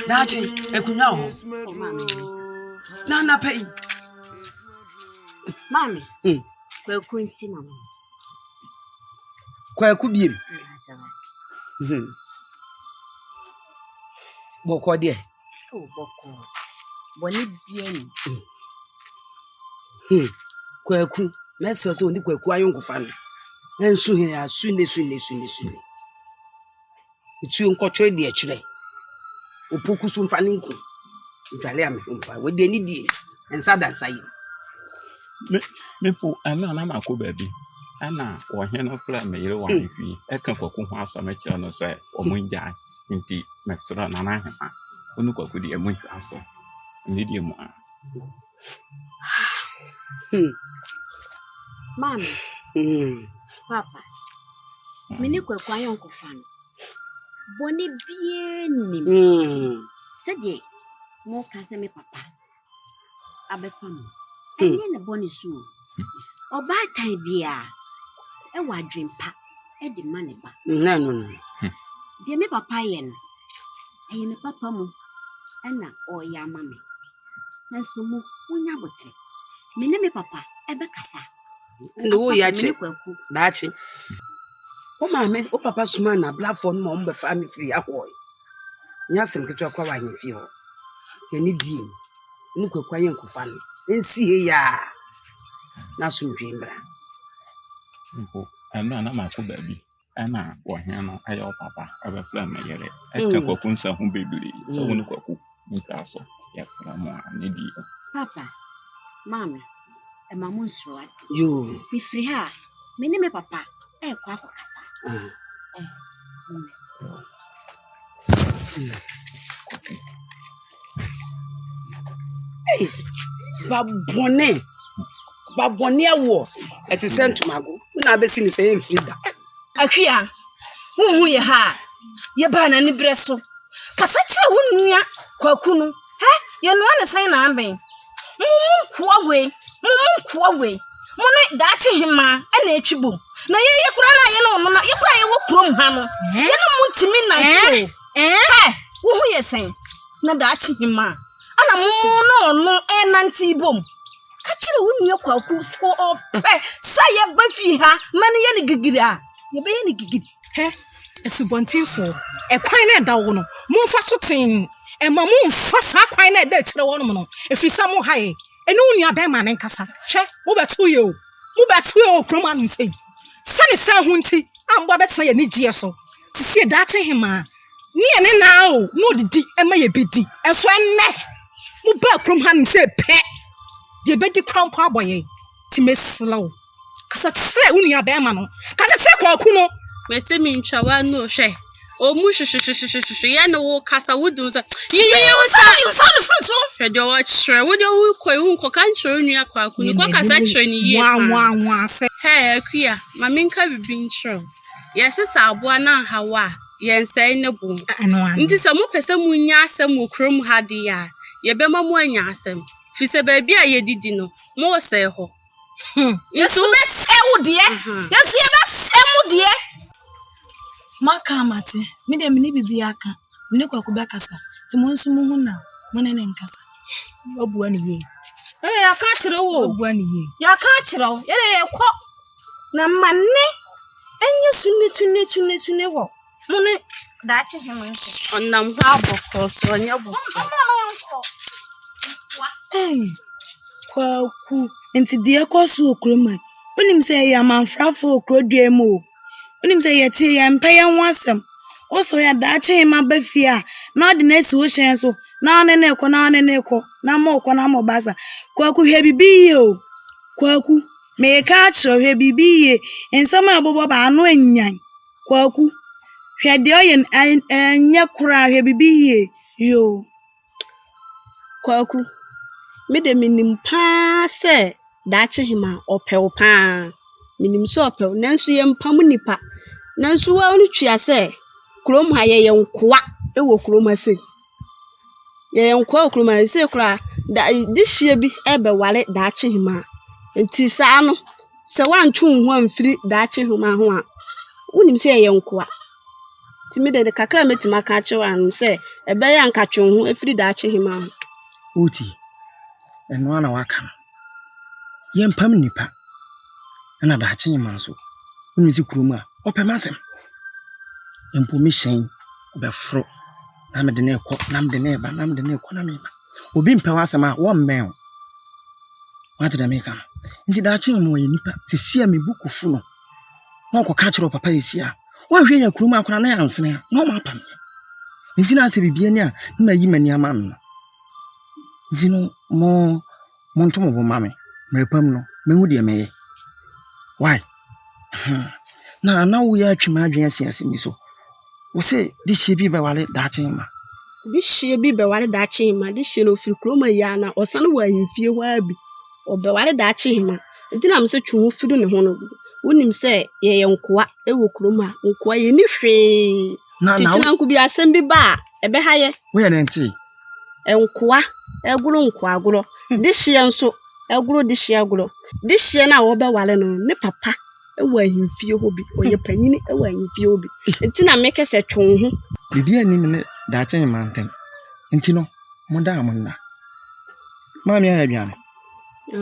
That's it, ekunya ho. Na pay. Mami. Kwaku nti na mo. Kwaku biem. Boko de. Oh, boko. Boni bien. Kwaku, mesi so ni kwaku ayonko fa no. Ensu he asune. Itu nkotwe de akire. Opoku so mfa ne nku. Ntwale am mfa. We de ni die. Ensa dansa yi. Mepo ana na makọ baabi. Ana ohia no fra me yere wan fi. Eka kwaku ho asama kira no se omunja nti mesra na na hema. Onu kwaku de emunja aso. Ndi die mu a. Mama. Papa. Mini kwaku ayon ko fan. Boni bien. Sede mo kase me papa. Abefam. Enye ne boni su. Oba tan bia. E wa dwempa. E de mane ba. No. De me papa ye no. Aye ne papa mu. Ana o ya mame. Na so mu unya botre. Me ne me papa e be kasa. Ndo ya che. Daachi. O mama o papa suma na platform mo mbe fa me free akoy. Nya sem ketwa kwa wa hemfi ho. Te ni di. Ni kwakwa ye nkufa no. Ensi he ya. Na so ndwembra. Mepo ana na makọ baabi. Ana ohia no ayo papa abefra me yere. Eka kwaku nsa ho bebiri. So onu kwaku nka so. Ya fra mo ani di. Papa. Mama. E mamu nsruati. Yo. Mi free ha. Me ne me papa. E kwa kasa. Hey, babone awo eti sentumago na abesi ni say enfrida Akua hu ye ha ye ba na ni breso kasa kire wo nua kwaku no ye no ne san na amben mum we Mono dachi hima ena etwibo na ye kura na ye no no ye kura ye wo krom ha no ye no muntimi na so wo hu ye sen na dachi hima ana mo no enanti bom ka kire wo nua kwaku so ope sa ye ba fi ha mane ye ne gigiri a ye be ye ne gigiri esubontinfo ekwan na da wo no mo fa so tin ma mo fa sa kwan na da kire wo no no efisa mo ha ye enu nua be ma ne nkasa hwe wo beto ye o mo beto ye o kroma no sei sane sa ho nti ambo betena ye ne gie so tisie dache hema ni ene na o no didi ema ye bedi enso enne mo ba krom ha no sei pe de bedi crown pa boye ti meslow kasa kire wo nua be ma no kasa kire kwaku no mese mi ntwa no hwe o mu hwehwehwehwehwe ya no wo kasa wudun sa ye wo sa so hwede wo kire wo de wo ko kan kire nua kwaku no ko kasa kire ni ye wa se akua mame nka bibi ntro yes sa aboa na hawa ye nsai ne bom nti sa mo pese mu nya asem okrom ha de ya ye be ma mo anya asem fi se ba bia ye didi no mo se ho yesu be se wo de yesu ye be se mu de Maka mate, me de mini bibi aka, mini kwaku be kasa. Ti mo nsu mu hu na, mo ne nkasa. Obu ani ye. Ele ya ka kire wo. Obu ani ye. Ya ka kire wo. Ele ye kwo. Na manne enye sune wo. Mo ne dachi hemu nso. Onam ha aboko so nya bo. Kwaku, enti de kwasu okroma. Onim se ya manfrafo okrodua mu. Onim se yeti ya mpaya ho asem. Osoro ya dachi ma bafia. Na odi na esi wo hyen so. Na one na ekọ na ma okọ na ma baza. Kwaku hwe bibi ye o. Kwaku me ka achiro hwe bibi ye. Ensam abobo ba anu anyan. Kwaku hwe de oyen anya kura hwe bibi ye. Yo. Kwaku me de minim pa se dachi hima opew pa. Minim so opew nanso ye mpam nipa. Nanso wa onu twia se krom ha ye nkoa ewo krom ase. Ye nkoa krom ase kura da dihie bi ebe wale dachi hima. Enti sa no se wantwu hu amfiri dachi hima ho a unim se ye nkoa. Ti me de kakra metima ka chewa no se ebe ya nkatwu hu afiri dachi hima ho. Uti eno ana waka ye mpam nipa ana dachi hima so unim se krom a opemasem information obefro na me de na ekọ na me de na eba na me de na ekọ na me eba obi mpewa asem a wo mmeo what de make am nti da chi mo ye nipa sisi a me bukufu no Na ko ka kire papa yesi a. Wa hwe ya kurum akora na ya nsene a. Na o ma pam. Nti na ase bibia ni a na yi mani ama no. Nti no mo nto mo mame. Mrepam no me hu de meye. Why? Na wo ya atwima adwen asiase mi so. Wo se di hye bi be wale da chen ma. Di hye bi be wale da chen ma, di hye no firi kroma ya na osan wa ahimfie wa bi. Obe wale da chen ma. Nti na mse twu firi ne ho no. Wonim se ye nkoa ewo kroma, nkoa ye ni hwe. Titina nku bi asem bi ba ebe ha ye. Wo ye nti. Nkoa eguro nkoa aguro. Di hye nso eguro di hye aguro. Di hye na wo be wale no ne papa ewo ahimfie ho bi. Oye panyini ewo ahimfie ho bi. Nti na meke se twu ho. Bibia ni me da chen ma ntem. Nti no mo da amonna. Mami ya aduane.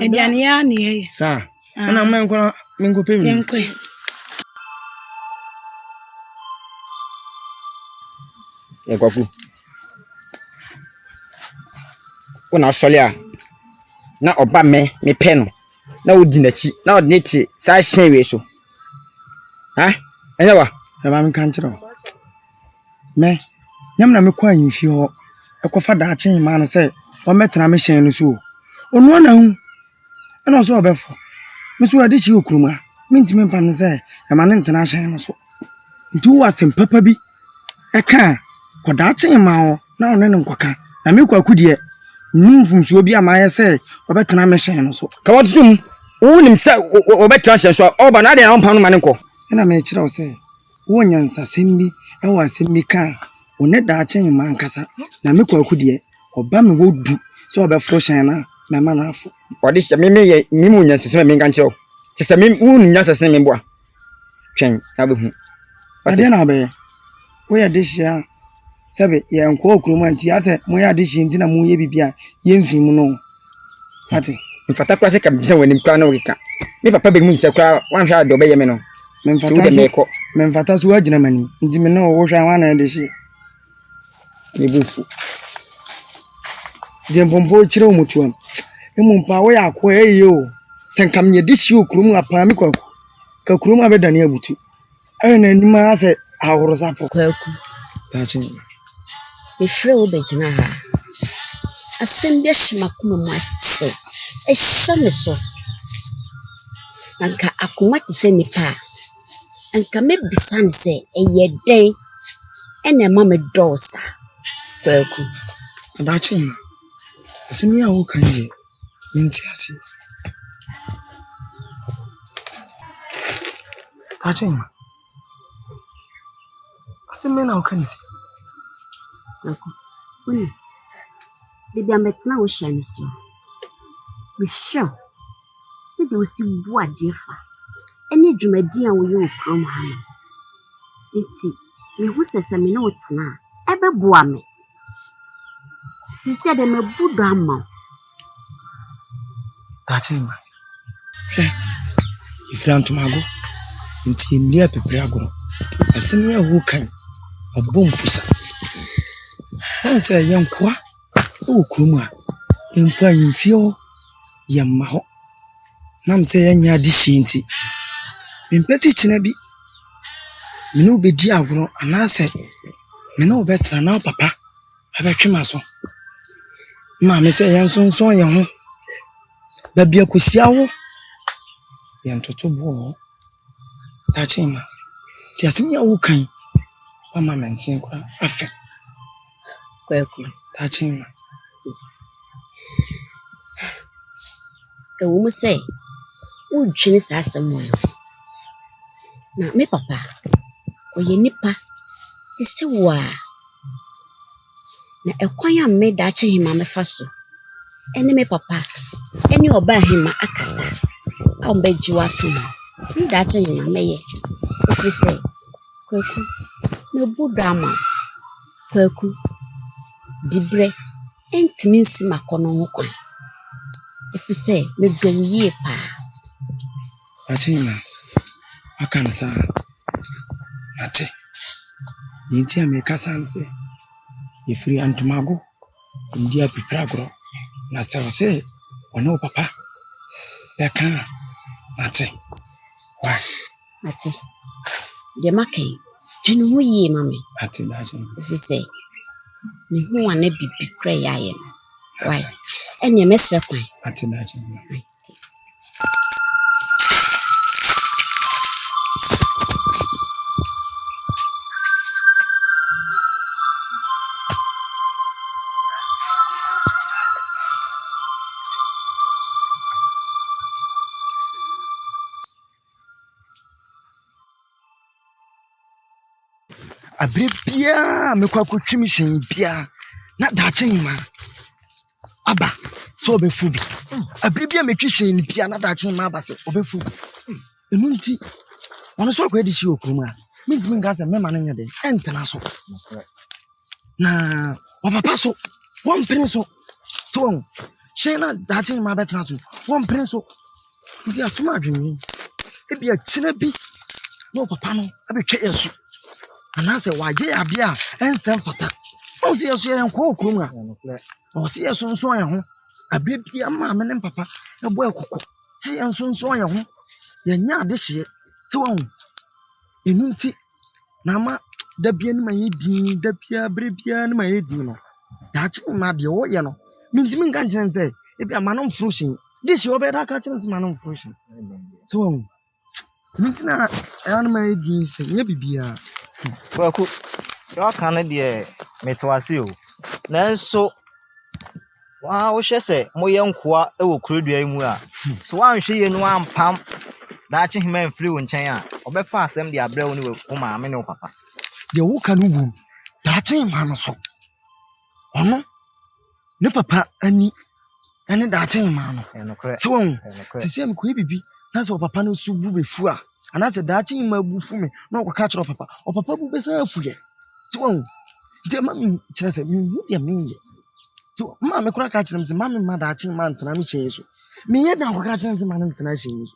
Aduane ya na ye. Sa. Ana menko pe mi. Yenko. Ekwaku. Wona solia. Na oba me pe no. Na odi nachi. Na odi neti sa hyen we so. Ha? Enye wa. E ba mi kan kire. Me nyam na me kwa yimfi ho. Ekofa da chen ma na se o metena me hyen no so. Onu na hu. E no so obefo. Me so adi chi okruma. Mintimi mpam se e ma ne ntena hyen no so. Nti wo asem papa bi. E ka ko da chen ma ho na one ne nkwaka. Na me kwa kudie. Mfumsuo bi amaye se obetena me hyen no so. Ka wotum wonim se obetena hyen so oba na de na mpam no ma ne nko. Na me kire o se wo nyansa sembi e wo asembi ka one da chen ma nkasa na me kwa kudie oba me wodu se obefro hyen na me ma na afu. Odi se me ye me mu nyansa se me nka kire o. Se se me wo nyansa se me boa. Twen na be hu. Ade na be wo ye de hia sebe ye nko okroma nti ase mo ya de hia nti na mo ye bibia ye mfim no. Ate mfata kwa se ka bisa wani kwa no keka. Me papa be mu nse kwa wan hwa do be ye me no. Me mfata so agina mani nti me no wo hwa wan na de hia. Ni bufu. Je mpompo kire o mutuam. Emu mpa wo ya ko eyo. Senkam nye de hia okrom apa me kwa ka krom abedane abutu. Ayo na nima ase ahoro sapo kwaku. Tachi. Mefre wo begina ha. Asem bia hyimakoma mu ache. Ehya me so. Anka akoma te se nipa. Anka mebisa ne se eye den. Ene ma me dosa. Kwaku. Tachi. Asem ya wo kan ye. Minti asi. Tachi. Asem na wo kan si. Kwaku. Oni. Bibi ametna wo hia ne so. Me hia. Se de osi bu ade fa. Ene dwumadi a wo ye okrom ha no. Enti, me hu sese me na otena. Ebe bua me. Sisi de me budo ama. Tachi. Ifrantumago. Nti ndi apepre agoro. Asem ya wo kan. Abom pusa. Anse yankwa. O kruma. Empa yimfio yamma ho. Nam se yanya di shinti. Mempesi china bi. Me no bedi agoro anase. Me no betra na papa. Abetwema so. Ma me se yansonson ye ho. Da bia kosia wo. Yantoto bo. Tachi ma. Ti asem ya wo kan. Mama mensin kwa afa. Kwaku. Tachi ma. Ewo mu se wo dwine sa asem mo. Na me papa oye nipa ti se wa. Na ekwan ya me da che hima me fa so. Ene me papa ene oba hima akasa. A ombe jiwa to mo. Me da che hima me ye. Efri se kwaku me budama. Kwaku dibre entimi nsi makono ho kwan. Efri se me do ye pa. Achima akansa ate yinti ameka sanse efri antumago ndi apipra agro na se ono papa beka ate wa ate de makai dwene ho yie mame ate da je if say me ho ana bibi kra yaye no why enya mesra kwan ate da je Abre bia me kwa kotwimi hyen bia na daakye ma aba so obefu bi abre bia metwi hyen bia na daakye ma aba se obefu enu nti wono so akwa edishi okrum a mentimi nga se mema no nyede entena so na papa so won pere so so hyen na daakye ma betena so won pere so ndi atuma adwemi ebia kyena bi no papa no abetwa yesu anase waje ade a ensem fata o se yeso yen ko okrum a o se yeso nso yen ho abre bia ma me ne papa ebo ekoko se yen nso yen ho yenya ade hye se won enunti na ma da bia ne ma yedi da bia abre bia ne ma yedi no da chi ma de wo ye no mintimi nka nkyene nse e bia ma no mfrushin de hye obeda ka kyene nse ma no mfrushin se won mintina ana ma yedi se nya bibia Kwaku, yo kana de metwase o. Nanso wa wo hwe se moye nkoa e wo kurodua mu a. So wa nhwe ye no ampam daache hima mfiri wo nchen a, obefa asem de abrɛ wo ne wo maame ne wo papa. De wo ka no wu. Daache hima no so. Ono ne papa ani ene daache hima no. So won sisi am ko bibi na so papa no subu befu a. Anase daache hima bufu me na wo ka kyerɛ papa. O papa bu besa afuye. So won de ma mi kyerɛ se mi wu de mi ye. So ma me kura ka kyerɛ me se ma me ma daache hima ntena mi hyen so. Me ye dan ko ka kyerɛ me se ma ntena hyen so.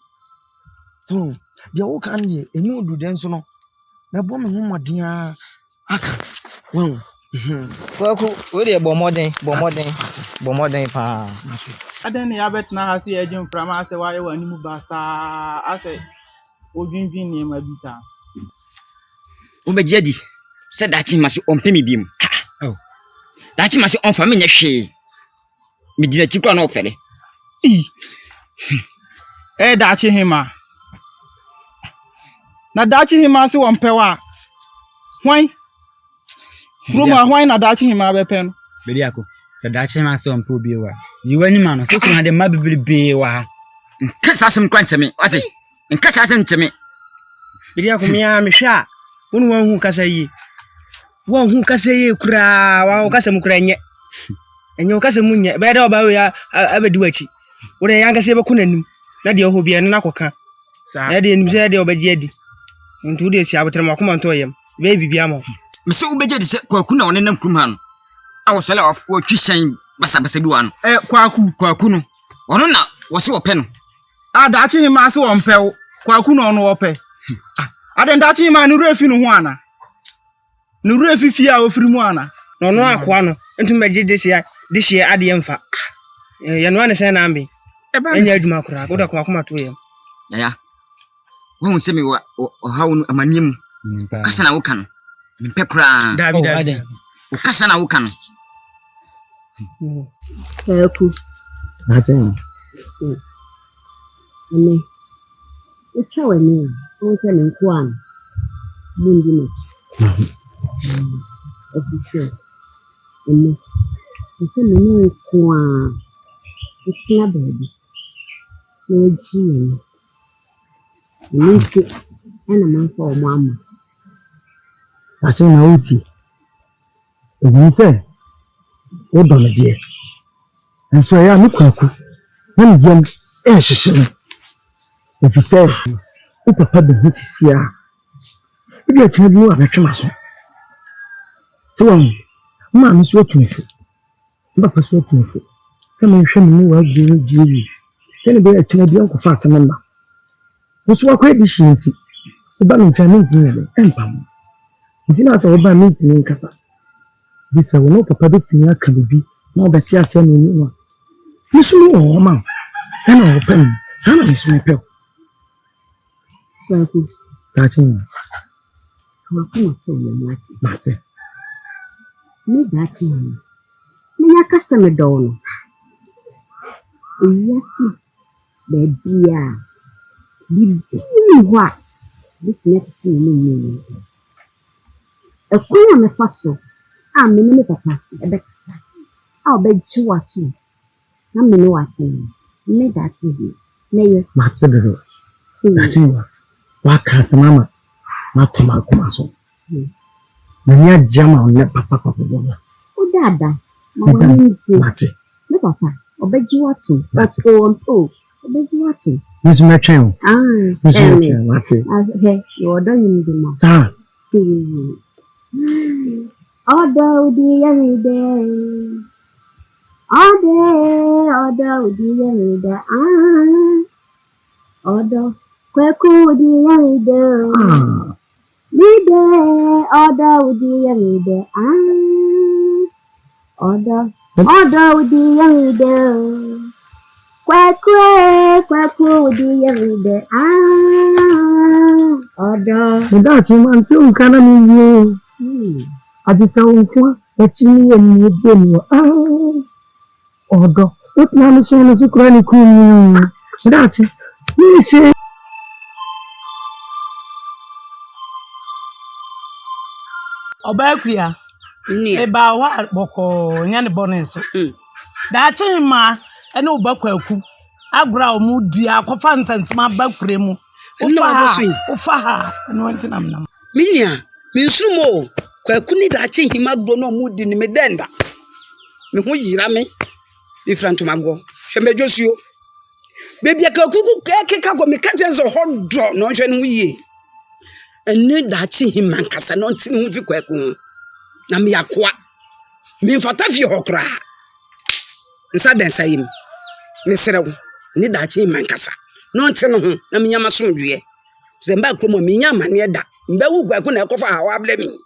So de wo kan de enu du den so no. Na bo me ho modin a aka. Won Kwaku, we de bo modern pa. Adan ne ya betena ha se eje mframa ase waye wani mu basa ase odwindwin ne ma bisa. Wo be jedi se dachi ma so ompe mi biem. Oh. Dachi ma so omfa me nya hwe. Me dina chi kwa na ofere. Dachi hima. Na dachi hima se wompe wa. Hwan? Roma hwan na dachi hima be pe no. Bedi ako. Se dachi ma se ompe obi wa. Yiwani ma no se kuna de ma bibiri wa. Nkasa asem kwa nteme. Wate. Nkasa asem nteme. Bedi ako me a me hwa. Wonu wan hu kasa yi. Wan hu kasa yi kura, wa kasa mu kura nye. Enye kasa mu nye. Be da oba we abedi wachi. Wo de yan kasa be kunanim. Na de ho bia ne nakoka. Na de nim se de obaji adi. Ntu de si abotre makoma nto yem. Be bibia mo. Me se ubeje de se kwaku na onenam krum ha no. Awosele of wo twishan basa bi wa no. Kwaku no. Ono na wo se wo pe no. Dachi hima se wo mpe wo. Kwaku no ono wo pe. Aden dachi hima no refi no ho ana. No refi fi a ofiri mu ana. No no akwa no. Ntu meje de hye ade mfa. Ye no ane se na ambi. Enya adwuma kora. Ko da kwa to yem. Ya. Wo se me o hawo no amanim. Kasa na wo kan. Mpe kura. David. O kasa na wo kan. Kwaku. Aten. Ane. Ucha wani. Onke ne nkwan. Mundi no. Official. Ane. Ese me no nkwan. It's na baby. Eji. Nti ana manfa o mama. Achen na uti. Ebi se o do me de. Enso ya mi kwaku. Na mi yam hyehyɛ. Efi se o papa be hisisi a. Ebi a kyerɛ bi wa betwema so. Se won ma mi so otunfu. Papa so otunfu. Se me hwɛ me wa gbe ji. Se ne be a kyerɛ bi an ko fa asɛm mba. Wosu akwa di shinti. Oba mi nkyɛn nti ne empam. Nti na sɛ oba mi nti nkasa. Disa wo no papa betimi aka bibi na obeti ase na ni no. Nisu no wo ma. Sɛ na wo pɛm. Sɛ na nisu me pɛ. Kwaku. Dachi. Kwa kuma to me mate. Mate. Me dachi me. Me yakasa me dono. Yesi. Bebia. Bibi wa. Bitine tete me. Ekwa me faso. A me ne papa ebekasa. A obeji watu. Na me ne watu. Me dachi me. Me ye. Mate do. Dachi wa. Wa kasa mama. Matoma kuma so. Manya jama on papa. O dada. Mate. Me papa. Obeji watu. Mate. Obeji watu. Misu metwen. Mate. As he, you order you the ma. Sa. Order udi every Order udi every Order kweku udi every Order udi every Order udi every Kweku udi every Order. Mudachi manti unkana miyo. Adisa unkwa echini ya mwedeni. Odo. Utna mishene sukurani kumi. Mudachi. Nishe. Obakuya. Eba wa boko nyane boneso. Dachi ma ene obakwaku. Agra omudi akofa ntantima bakure mu. Ufa ha ene wantina mnam. Minia, minsumo kwaku ni dachi hima gro no omudi ni medenda. Me ho yira me. Ifranto mago. Hweme josuo. Baby akakuku keka go me kajenzo hodro no hwe no yie. Ene dachi hima nkasa no ntini hu fi kwaku. Na me yakoa. Me mfata fi hokra. Nsa densa yim. Mesrew ni dachi hima nkasa. No ntini hu na me nyama somdwe. Zemba kromo me nyama ne da. Mba wu kwaku na ekofa ha wa blemi.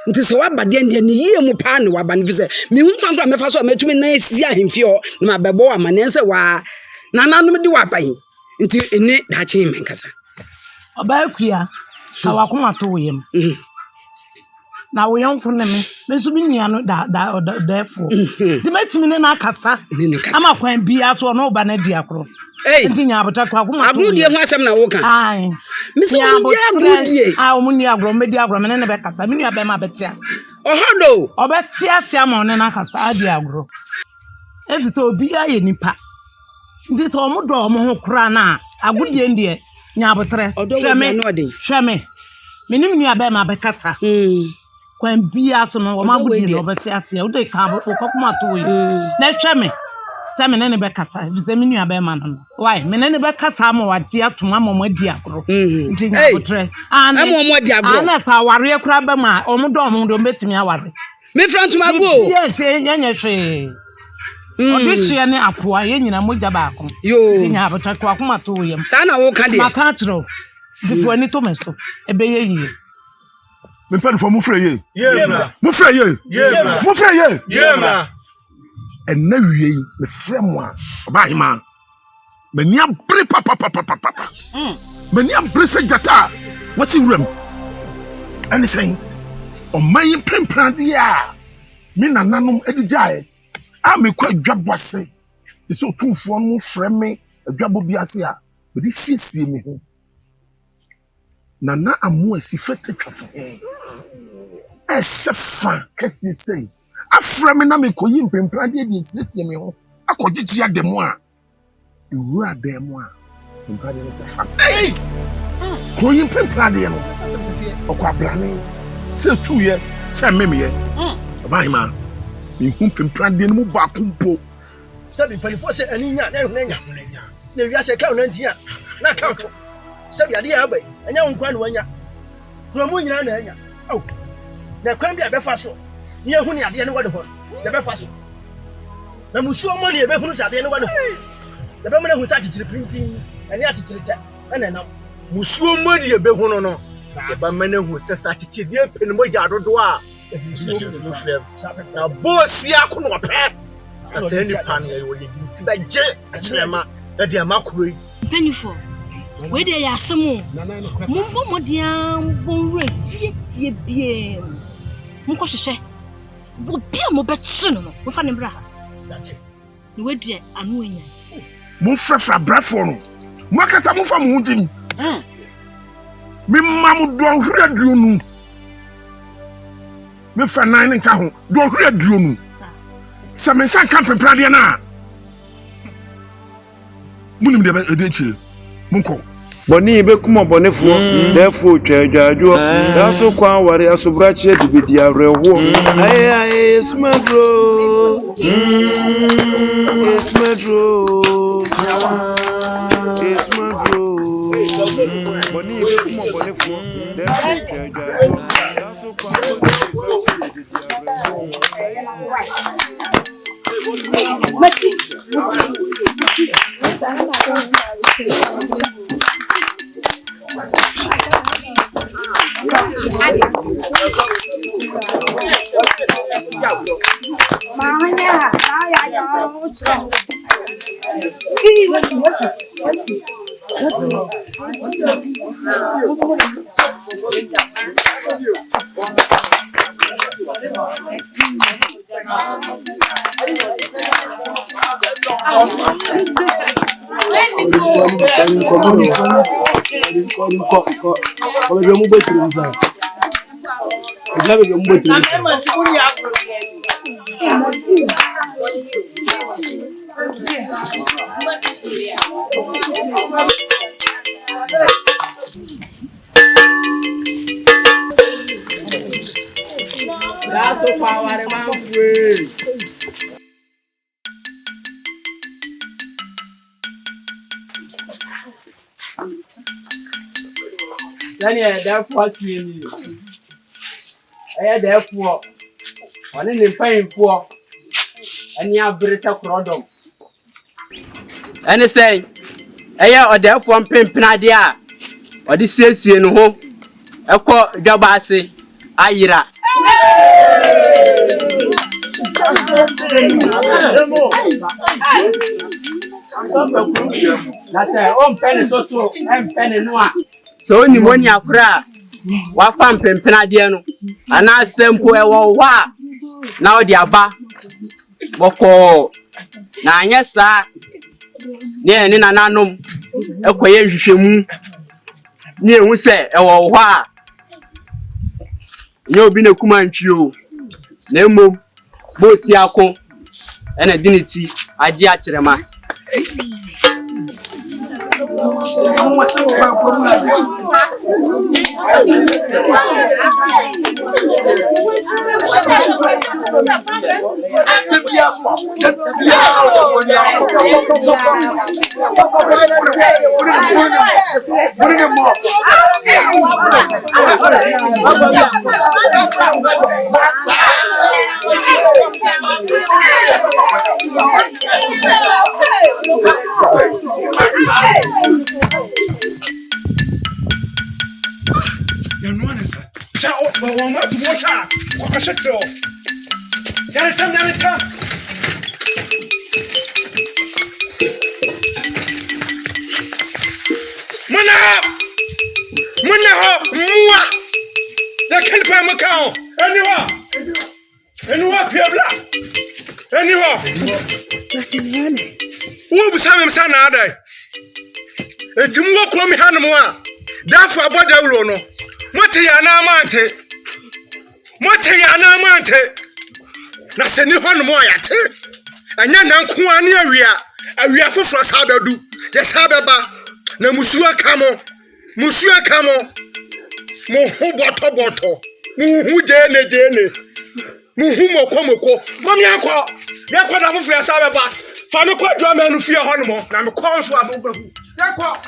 Nti se wabade ndie ne yie mu pa ne wabane fi se me hu kwankwa me fa so metumi na esi ahemfi o na mabebo amane se wa nananum di waban nti ene dachi menkasa Obakuya ka wakoma to yem na wo yonko ne me so bi nua no da defo di metimi ne na akasa ama kwan bi ato no ba na di akro nti nya abota kwa wakoma to agrudie ho asem na wo kan ai me so wo je agrudie omuni agro me di agro me ne be kasa me nua be ma betia ohodo obetia tia ma one na akasa adi agro efito obi aye nipa ndi to omodo omo ho kura na agudie ndie nya abotre hweme menim nua be ma be kasa kwan bia so no o ma gudie no betia tia o de ka bo kokoma to yi na hweme se me ne be kasa se me nua be ma no why me ne be kasa ma wade atoma ma di agro ndi nya abotre ana mo di agro ana sa ware kura be ma omodo betimi aware me front ma go yes yenye hwe Odishia ne apoa ye nyina mogya baako. Yo. Nya abota kwa kuma to yem. Sa na wo ka de. Maka tro. Dipo ani to mesto. Ebe ye yie. Me pen for mu frɛ ye. Ye bra. Mu frɛ ye. Ye bra. Mu frɛ ye. Ye bra. Na wie yi me frɛ mo a. Ba hima. Mani abre papa. Mani abre se jata. What's you rem? Anything. O man prempran dia. Me nananom edijae. Me kwa dwabose so tumfo no freme adwabo biase a be di siesie me ho nana amu asifete twafo sefa kesi sei afreme na me koyi mpempran de siesie me ho akogyigia demo a ewura demo a mpempran de sefa koyi mpempran de no okwa brane se tuye se memeye bahima mi humpe prande no mu ba kumpo sabi palifo se ani nya na ehuna nya na wi ase ka onantia na ka to sabi ade ya bai anya nkwa na wanya kromo nyina na anya au na kwan bi abefa so ni ehunu ade ne wade ho na befa so na musuo mo ne ebehunu sa ade ne wade ho na be mo na hu sa chichiri printing ani achichiri ta na na musuo mo ne ebehunu no ya ba mena hu se sa chichiri epe ne mo ja dodo a na bosi akono pe ase ni pan ye wo ye dinti ba je atrema na dia makuro penifo We dey asemu. Mumbo modiam bon refie bien. Munko hwehwe. Bo bia mo betche no. Mo fa ne bra. That's it. We dey anu anya. Mo frafra brafo no. Mo akasa mo fa mo hunjim. Me mamu do hura duonu. Me fa nan nka ho. Do hura duonu. Sa me san kan peprade na. Munim de edechi. Munko. Boni be kuma bonefo therefore twaadwaadwo daso kwa ware asobrache de bedi awrewo aye smedro boni be kuma bonefo therefore twaadwaadwo daso kwa ware Daniel, therefore, see you. I therefore, on any pain for any British crodom. And say, I or therefore pimp nadia or this says in home. A call Jabasi, Ayra. That's a own penny toto and penny noir. So ni money akura wa fa mpempena de no ana sempo e wo wa na o de aba boko na anya sa ne nananom ekoye nhwehwemu ni ehu se e wo wa nye obi na kuma ntwi o na emo bo si ako ena diniti agi akirema You know what? Ja, oh, what? What is it? Yarita. Mana, mua. The California Macau. Anywhere, Piabla. Anywhere. Who was having son other? A Jumbo Kwame Hanamua. That's what I don't know. What Mante. Na se ni hono mo ayate. Anya na nko ani awia foforo sabadu. Ye sabeba na musua kamo. Mo hu boto. Mo hu jene. Mo hu moko. Mami akọ. Ya kwada foforo sabeba. Fa me kwa dwa manu fie hono mo na me kon so abobahu. Ya kwa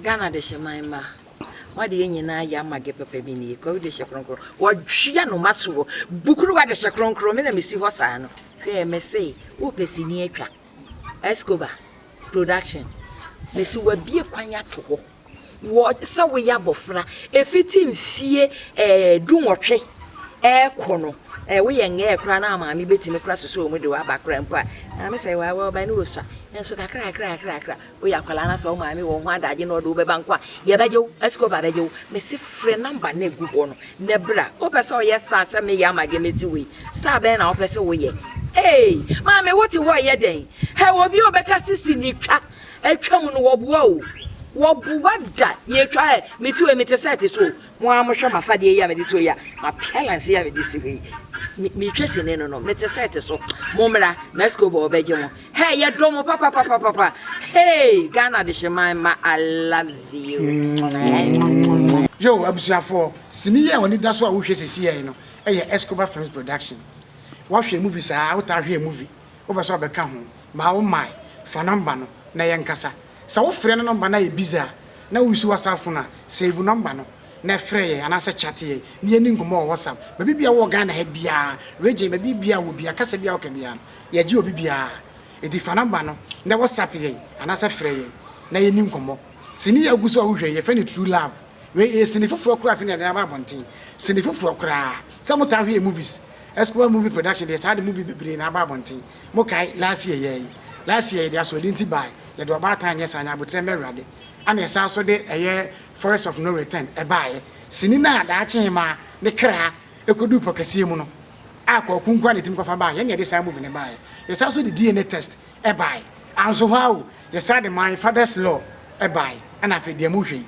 Ghana de Shemaima. What the Yena Yamage Pepini, go the Shakron. What Shiano Masu, Bukuru de Shakron Cromina, Missy Hossano. Here, may say, Opesiniaca. Escobar production. Messi will be a quiet to what so we have bofra. If it in fear, do what corner. We and air crana, mammy betting across the show with the back grandpa. I say, well, by no sir. And so crack. We are Colana, so mammy won't want that you know do banqua. Yabajo, Escobar, you, Messi friend number, Nebu, Nebra, Opa saw yes, start me yama give me to we. Star Ben, I'll pass away. Hey, mammy, what you want your day? How will you back assist in the trap? A common woe. What that? You try me to a metasite so. One more my father, Yameditoya, my parents here with this way. Me chasing in no metasite so. Momela, let's go, Benjamin. Hey, ya drum, papa. Hey, Ghana de Shemaima, I love you. Yo, Abusiafo, Sinia, when it does what we see, you know, Escobar Films Production. Watch your movies out here movie. Over so become home. My Fanambano, Nayankasa. So, friend number na biza. Na usu WhatsApp na save number no. Na frey and answer chatty. Near Ningo WhatsApp. Maybe be a Wagana head bia. Reggie, maybe be a will be a Casabia Cabian. Ya Joe Bibia. A Fanambano. Na WhatsApp ye and answer frey. Na Ningo. Sinia Guso, a friend true love. We is in the for craft in the Ababonti. Sinifu for cra. Some time here movies. Escobar movie production, they started movie in Ababonti. Mokai last year. Last year, they are so linty by. They do about 10 years and I would remember ready. And yes, also the a year forest of no return. A buy. Sinina, that chema, the cra, a could do for Casimono. Aqua, Kunquality of a buy, any of this I move in a buy. There's also the DNA test, a buy. And so how? They said my father's law, a buy. And I feel the emotion.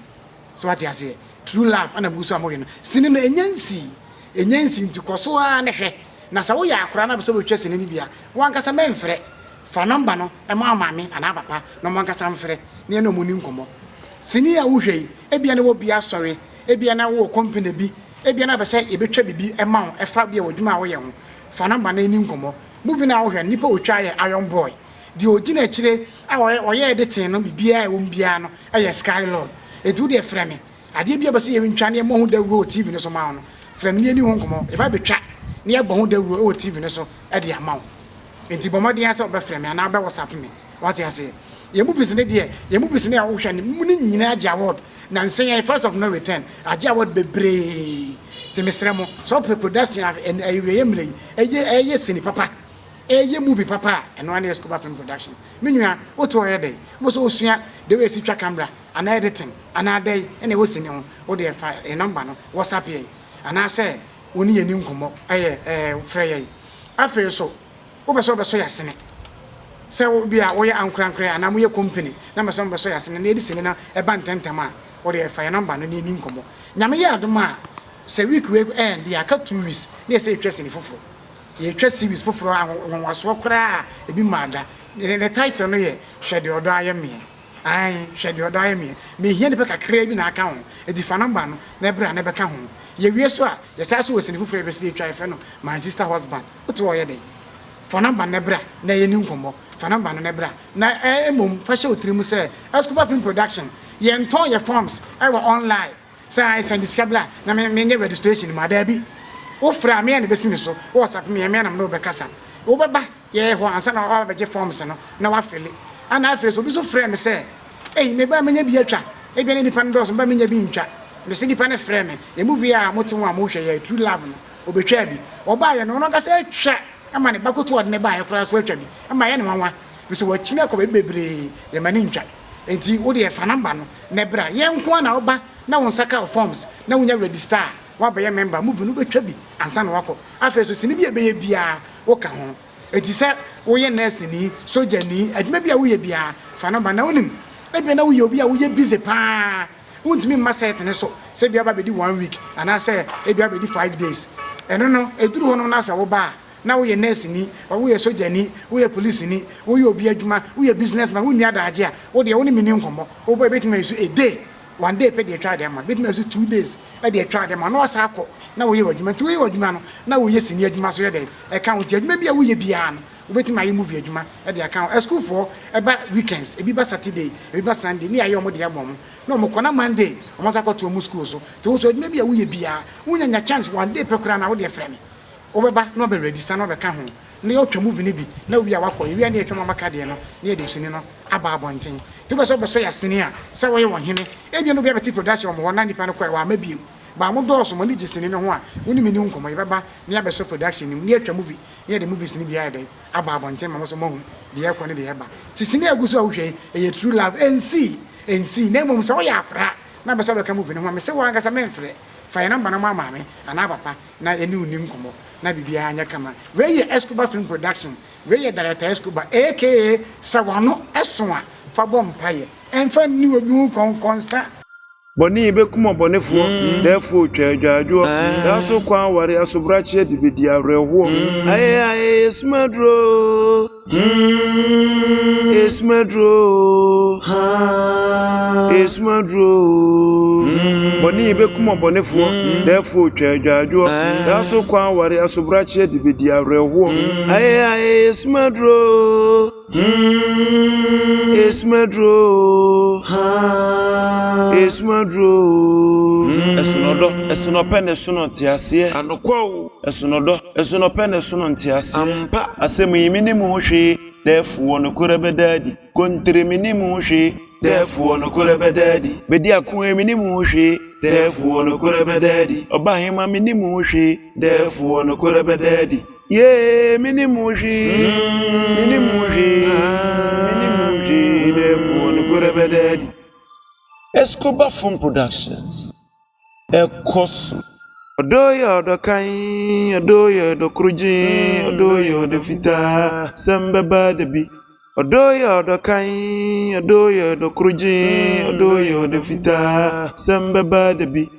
So what I say, true love and a Musamoyan. Sinina, a Yancy to Kosoa and a head. Nasawa, Crana, so we chest in Libya. One cast a man fret. Fanambano, a mammy, and a papa, no man can some fre, near no mununcomo. Sinia Uhe, Ebiana will be sorry, Ebiana will company be, Ebiana say, a betray be a mount, a fabia with my young. Fanambane Nincomo, moving out here, Nippo will try an iron boy. The original Chile, our year the ten, be beer, piano, a sky lord. A do their frame. I did be able to see him China among the road TV in some amount. From near New Home, if I be chat, near Bone the road TV so at the amount. Enti bomadi answer be frame and aba WhatsApp me what you say ye movies ne de ye movies ne a wo hwe ne muni nyina agi award na nsen first of no return agi award bebre te mesremo so production and aye mre eye sini papa eye movie papa and one Escobar Film Production menua woto ye dey wo so osua de we si twa camera and editing and adai ene wo sini ho wo de file a number no WhatsApp ye and I say woni ye ni nkomo frɛ ye afi so obeso yasene se wo bia wo ye ankrankra ana mo ye company na me so beso yasene na edisene na e ba ntentem a wo de fa number no ni nkomo nyame ye adom a se week we end ya ka 2 weeks na se twese ni foforo ye twese weeks foforo anwaso kra e bi mada the title no ye hwede odo ayeme ai hwede odo ayeme me hie ne be kakra bi na aka ho e di fa number no na bra na be ka ho ye wie so a ye sa so we se ni foforo be se twa efe no Manchester husband oto ye dey for number nebra na ye ni nkomo for number no nebra na emom fa she otirimu say Escobar Film Production ye nton ye forms I were online say I send discabla na me nye registration ma da bi wo fra me na besi me so WhatsApp me na me be kasa wo beba ye ho ansa na o be je forms no na wa fili ana afre so bi so fra me say me ba me nya bi atwa e bi na nipa ndo so ba me nya bi ntwa me se nipa na fra me ye movie a motenwa mo hwe ye true love no obetwa bi oba ye no no kasa atwa ama ne bakoto od ne ba ye kra so atwa bi ama ye ne wanwa bi so wachine akọ bebre ye mani ntwa enti wo de fa number no ne bra ye nko na oba na won saka forms na wonya register wa be ye member move no betwa bi ansa na wako afa so sini bi ebe ye bia wo ka ho enti se wo ye nurse ni soldier ni adwuma bia wo ye bia fa number na wonim ebe na wo ye obi a wo ye busy pa wontimi maset ne so se bia ba be di 1 week ana se e bia be di 5 days eno no eduru ho no na sa wo ba na wo ye nurse ni wo ye soldier ni wo ye police ni wo ye obi adwuma wo ye businessman wo ni adaje a wo de wo ni mini nkomo wo ba betimi so a day 1 day pe de try dem ma betimi so 2 days e de try dem ma no asa akọ na wo ye adwuma ti wo ye adwuma no na wo ye sini adwuma so ye de e kan wo ti adwuma bia wo ye bia no wo betimi ayi movie adwuma e de account school for e ba weekends e bi ba Saturday e bi ba Sunday ni ayo mo de abom no mo kona Monday o mo sa ko to mu school so te wo so maybe a wo ye bia wo nya chance one day pe kura na wo de frɛ me wo beba no be register no be ka ho na yo twa movie ne bi na wi a wakɔ wi a na etwa mama ka de no na ye de sini no aba abɔnten to be so ya sini a sɛ wo ye wo hene e bi no bi abeti production mo na nipa no kɔ wa ma bi ba mo dɔɔso mo ni gi sini no ho a woni me ni nkomo ye beba na be so production ni etwa movie na de movies ni bi a de aba abɔnten ma mo so mo hu de ye kɔ ne de ye ba ti sini aguso a wo hwɛ e true love NC na mom sɛ wo ya akra na be so be ka movie no ho me sɛ wo anga sa memfrɛ fa ye number na ma maame ana papa na eni uni nkomo na bibia anya kama we ye Escobar Film Production we ye director Escobar aka Sawano Eswa fa bom paye enfa ni obi konkonsa boni be kuma bonefo therefore twadwadwo daso kwa ware asobrache de bedi awreho aye esmadro boni be kuma bonefo therefore twadwadwo daso kwa ware asobrache de bedi awreho aye esmadro Esnope ne suno ntiase anokwo esnope ne suno ntiase ampa asemu yimini mu hwe defuo no korebedadi kontre minimu hwe defuo no korebedadi bedi akon minimu hwe defuo no korebedadi oba hema minimu hwe defuo no korebedadi ye minimu hwe defuo no korebedadi Escobar Film Productions Ekosu Odoya odokai odoya odokruji odoya odofita sembeba debi Odoya odokai odoya odokruji odoya odofita sembeba debi